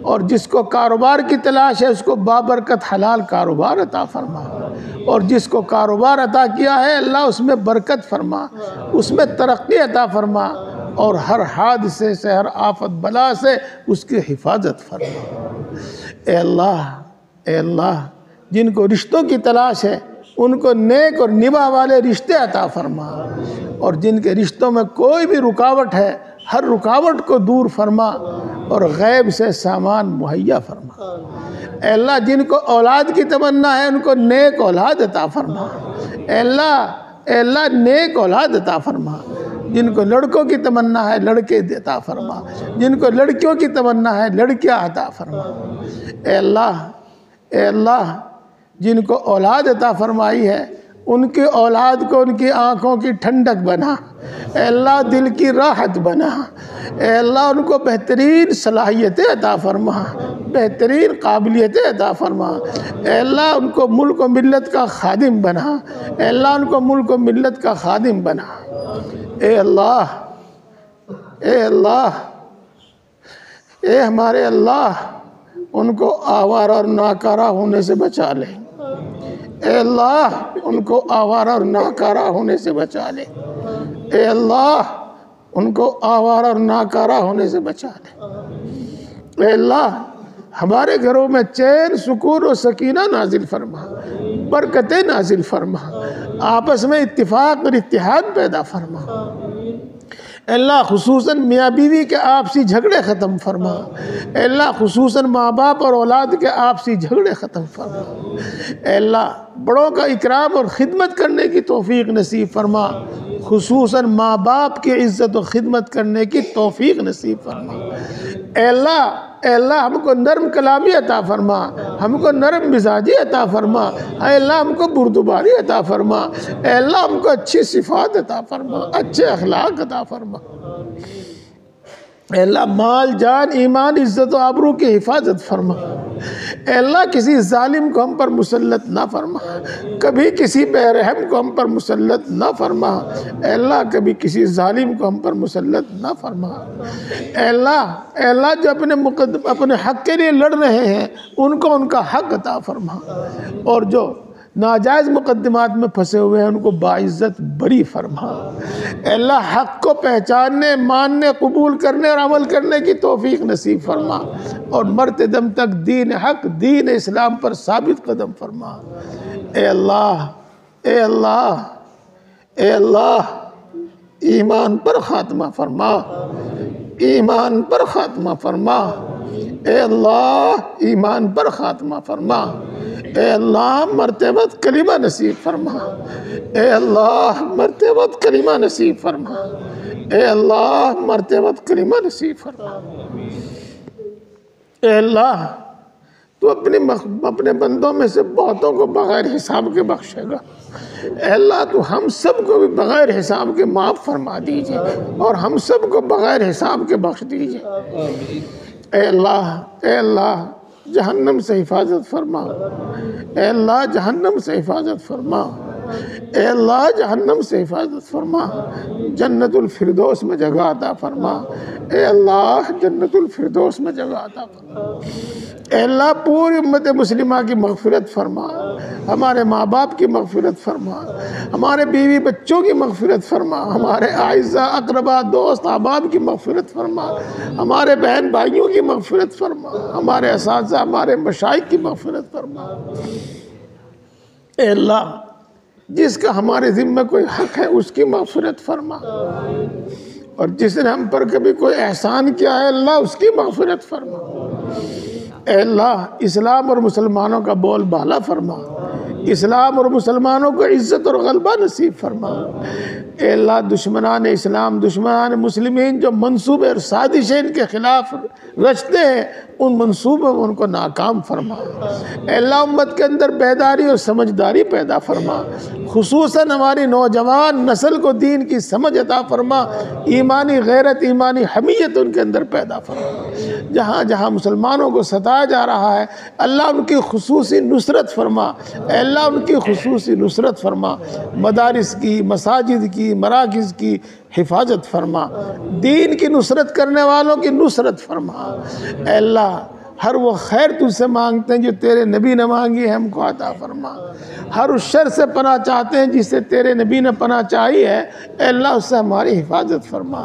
اور جس کو کاروبار کی تلاش ہے اس کو بابرکت حلال کاروبار عطا فرما، اور جس کو کاروبار عطا کیا ہے اللہ اس میں برکت فرما، اس میں ترقی عطا فرما، اور ہر حادثے سے ہر آفت بلا سے اس کی حفاظت فرما۔ اے اللہ جن کو رشتوں کی تلاش ہے ان کو نیک اور نبھا والے رشتے عطا فرما، اور جن کے رشتوں میں کوئی بھی رکاوٹ ہے ہر رکاوٹ کو دور فرما اور غیب سے سامان مہیا فرما۔ اے اللہ جن کو اولاد کی تمنا ہے ان کو نیک اولاد عطا فرما، اے اللہ نیک اولاد عطا فرما۔ جن کو لڑکوں کی تمنا ہے لڑکے عطا فرما، جن کو لڑکیوں کی تمنا ہے لڑکیاں عطا فرما۔ اے اللہ جن کو اولاد عطا فرمائی ہے ان کی اولاد کو ان کی آنکھوں کی ٹھنڈک بنا، اے اللہ دل کی راحت بنا، اے اللہ ان کو بہترین صلاحیتیں عطا فرما، بہترین قابلیتیں عطا فرما، اے اللہ ان کو ملک و ملت کا خادم بنا، اے اللہ ان کو ملک و ملت کا خادم بنا۔ اے ہمارے اللہ ان کو آوارہ اور ناکارہ ہونے سے بچا لے، اے اللہ ان کو آوارہ اور ناکارہ ہونے سے بچا لے، اے اللہ ان کو آوارہ اور ناکارہ ہونے سے بچا لے، اے اللہ ہمارے گھروں میں چین سکون و سکینہ نازل فرما، برکتیں نازل فرما، آپس میں اتفاق اور اتحاد پیدا فرما، اے اللہ خصوصاً میاں بیوی کے آپسی جھگڑے ختم فرما، اے اللہ خصوصاً ماں باپ اور اولاد کے آپسی جھگڑے ختم فرما، اے اللہ بڑوں کا اکرام اور خدمت کرنے کی توفیق نصیب فرما، خصوصاً ماں باپ کی عزت و خدمت کرنے کی توفیق نصیب فرما۔ اے اللہ ہم کو نرم کلامی عطا فرما، ہم کو نرم مزاجی عطا فرما، اے اللہ ہم کو بردباری عطا فرما، اے اللہ ہم کو اچھی صفات عطا فرما، اچھے اخلاق عطا فرما، اے اللہ مال جان ایمان عزت و آبرو کی حفاظت فرما، اے اللہ کسی ظالم کو ہم پر مسلط نہ فرما، کبھی کسی بے رحم کو ہم پر مسلط نہ فرما، اے اللہ کبھی کسی ظالم کو ہم پر مسلط نہ فرما، اے اللہ جو اپنے حق کے لیے لڑ رہے ہیں ان کو ان کا حق عطا فرما، اور جو ناجائز مقدمات میں پھنسے ہوئے ہیں ان کو باعزت بری فرما، اے اللہ حق کو پہچاننے ماننے قبول کرنے اور عمل کرنے کی توفیق نصیب فرما، اور مرتے دم تک دین حق دین اسلام پر ثابت قدم فرما۔ اے اللہ ایمان پر خاتمہ فرما، ایمان پر خاتمہ فرما، اے اللہ ایمان پر خاتمہ فرما، اے اللہ مرتے وقت کلمہ نصیب فرما، اے اللہ مرتے وقت کلمہ نصیب فرما، اے اللہ مرتے وقت کلمہ نصیب فرما۔ اے اللہ تو اپنے بندوں میں سے بہتوں کو بغیر حساب کے بخشے گا، اے اللہ تو ہم سب کو بھی بغیر حساب کے معاف فرما دیجئے اور ہم سب کو بغیر حساب کے بخش دیجئے۔ اے اللہ جہنم سے حفاظت فرما، اے اللہ جہنم سے حفاظت فرما، اے اللہ جہنم سے حفاظت فرما، جنت الفردوس میں جگہ عطا فرما، اے اللہ جنت الفردوس میں جگہ عطا فرما، اے اللہ پوری امت مسلمہ کی مغفرت فرما، ہمارے ماں باپ کی مغفرت فرما، ہمارے بیوی بچوں کی مغفرت فرما، ہمارے اعزاء اقرباء دوست احباب کی مغفرت فرما، ہمارے بہن بھائیوں کی مغفرت فرما، ہمارے اساتذہ ہمارے مشائخ کی مغفرت فرما۔ اے اللہ جس کا ہمارے ذمہ کوئی حق ہے اس کی مغفرت فرما، اور جس نے ہم پر کبھی کوئی احسان کیا ہے اللہ اس کی مغفرت فرما۔ اے اللہ اسلام اور مسلمانوں کا بول بالا فرما، اسلام اور مسلمانوں کو عزت اور غلبہ نصیب فرما۔ اے اللہ دشمنان اسلام، دشمنان مسلمین جو منصوبے اور سازشیں ان کے خلاف رچتے ہیں، ان منصوبوں میں ان کو ناکام فرما۔ اے اللہ امت کے اندر بیداری اور سمجھداری پیدا فرما، خصوصاً ہماری نوجوان نسل کو دین کی سمجھ عطا فرما، ایمانی غیرت، ایمانی حمیت ان کے اندر پیدا فرما۔ جہاں جہاں مسلمانوں کو ستایا جا رہا ہے اللہ ان کی خصوصی نصرت فرما، اے اللہ ان کی خصوصی نصرت فرما، مدارس کی، مساجد کی، مراکز کی حفاظت فرما، دین کی نصرت کرنے والوں کی نصرت فرما۔ اے اللہ ہر وہ خیر تجھ سے مانگتے ہیں جو تیرے نبی نے مانگی ہے، ہم کو عطا فرما۔ ہر اس شر سے پناہ چاہتے ہیں جس سے تیرے نبی نے پناہ چاہی ہے، اے اللہ اس سے ہماری حفاظت فرما۔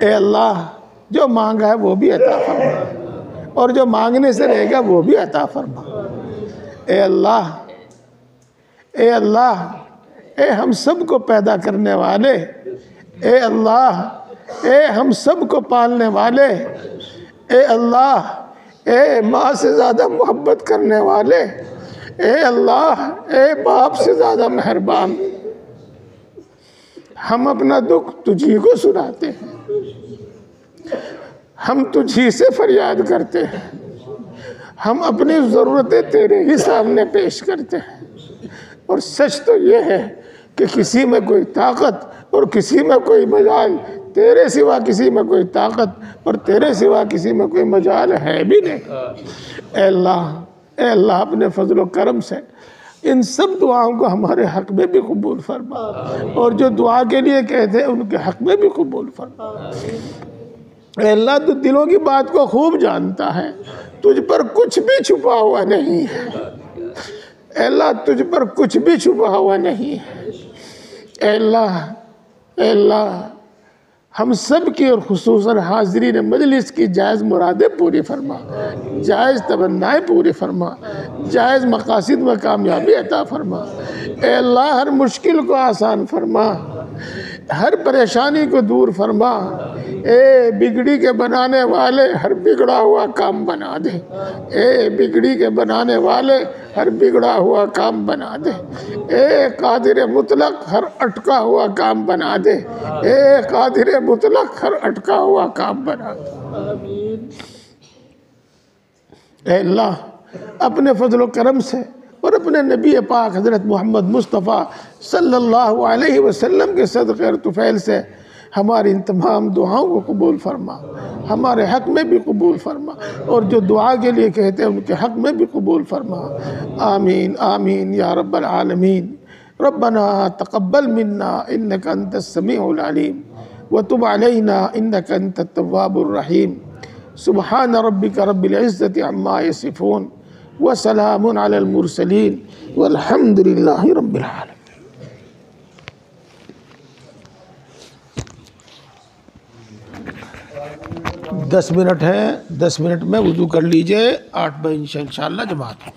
اے اللہ جو مانگا ہے وہ بھی عطا فرما، اور جو مانگنے سے رہے گا وہ بھی عطا فرما۔ اے اللہ، اے اللہ، اے ہم سب کو پیدا کرنے والے، اے اللہ، اے ہم سب کو پالنے والے، اے اللہ، اے ماں سے زیادہ محبت کرنے والے، اے اللہ، اے باپ سے زیادہ مہربان، ہم اپنا دکھ تجھی کو سناتے ہیں، ہم تجھی سے فریاد کرتے ہیں، ہم اپنی ضرورتیں تیرے ہی سامنے پیش کرتے ہیں۔ اور سچ تو یہ ہے کہ کسی میں کوئی طاقت اور کسی میں کوئی مجال، تیرے سوا کسی میں کوئی طاقت اور تیرے سوا کسی میں کوئی مجال ہے بھی نہیں۔ اے اللہ اپنے فضل و کرم سے ان سب دعاؤں کو ہمارے حق میں بھی قبول فرما، اور جو دعا کے لیے کہتے ہیں ان کے حق میں بھی قبول فرما۔ اے اللہ تو دلوں کی بات کو خوب جانتا ہے، تجھ پر کچھ بھی چھپا ہوا نہیں ہے، اے اللہ تجھ پر کچھ بھی چھپا ہوا نہیں ہے۔ اے اللہ ہم سب کی اور خصوصاً حاضرین مجلس کی جائز مرادیں پوری فرما، جائز تمنائیں پوری فرما، جائز مقاصد میں کامیابی عطا فرما۔ اے اللہ ہر مشکل کو آسان فرما، ہر پریشانی کو دور فرما۔ اے بگڑی کے بنانے والے ہر بگڑا ہوا کام بنا دے، اے بگڑی کے بنانے والے ہر بگڑا ہوا کام بنا دے، اے قادر مطلق ہر اٹکا ہوا کام بنا دے، اے قادر مطلق ہر اٹکا ہوا کام بنا دے۔ اے اللہ اپنے فضل و کرم سے اور اپنے نبی پاک حضرت محمد مصطفیٰ صلی اللہ علیہ وسلم کے صدقے اور طفیل سے ہماری ان تمام دعاؤں کو قبول فرما، ہمارے حق میں بھی قبول فرما، اور جو دعا کے لیے کہتے ہیں ان کے حق میں بھی قبول فرما۔ آمین آمین یا رب العالمین۔ ربنا تقبل منا انك انت السميع العليم وتب علينا انك انت التواب الرحيم۔ سبحان ربك رب العزة عما يصفون وسلام على المرسلين والحمد لله رب العالمين۔ 10 منٹ ہے، 10 منٹ میں وضو کر لیجئے، 8 بجے انشاءاللہ جماعت ہو۔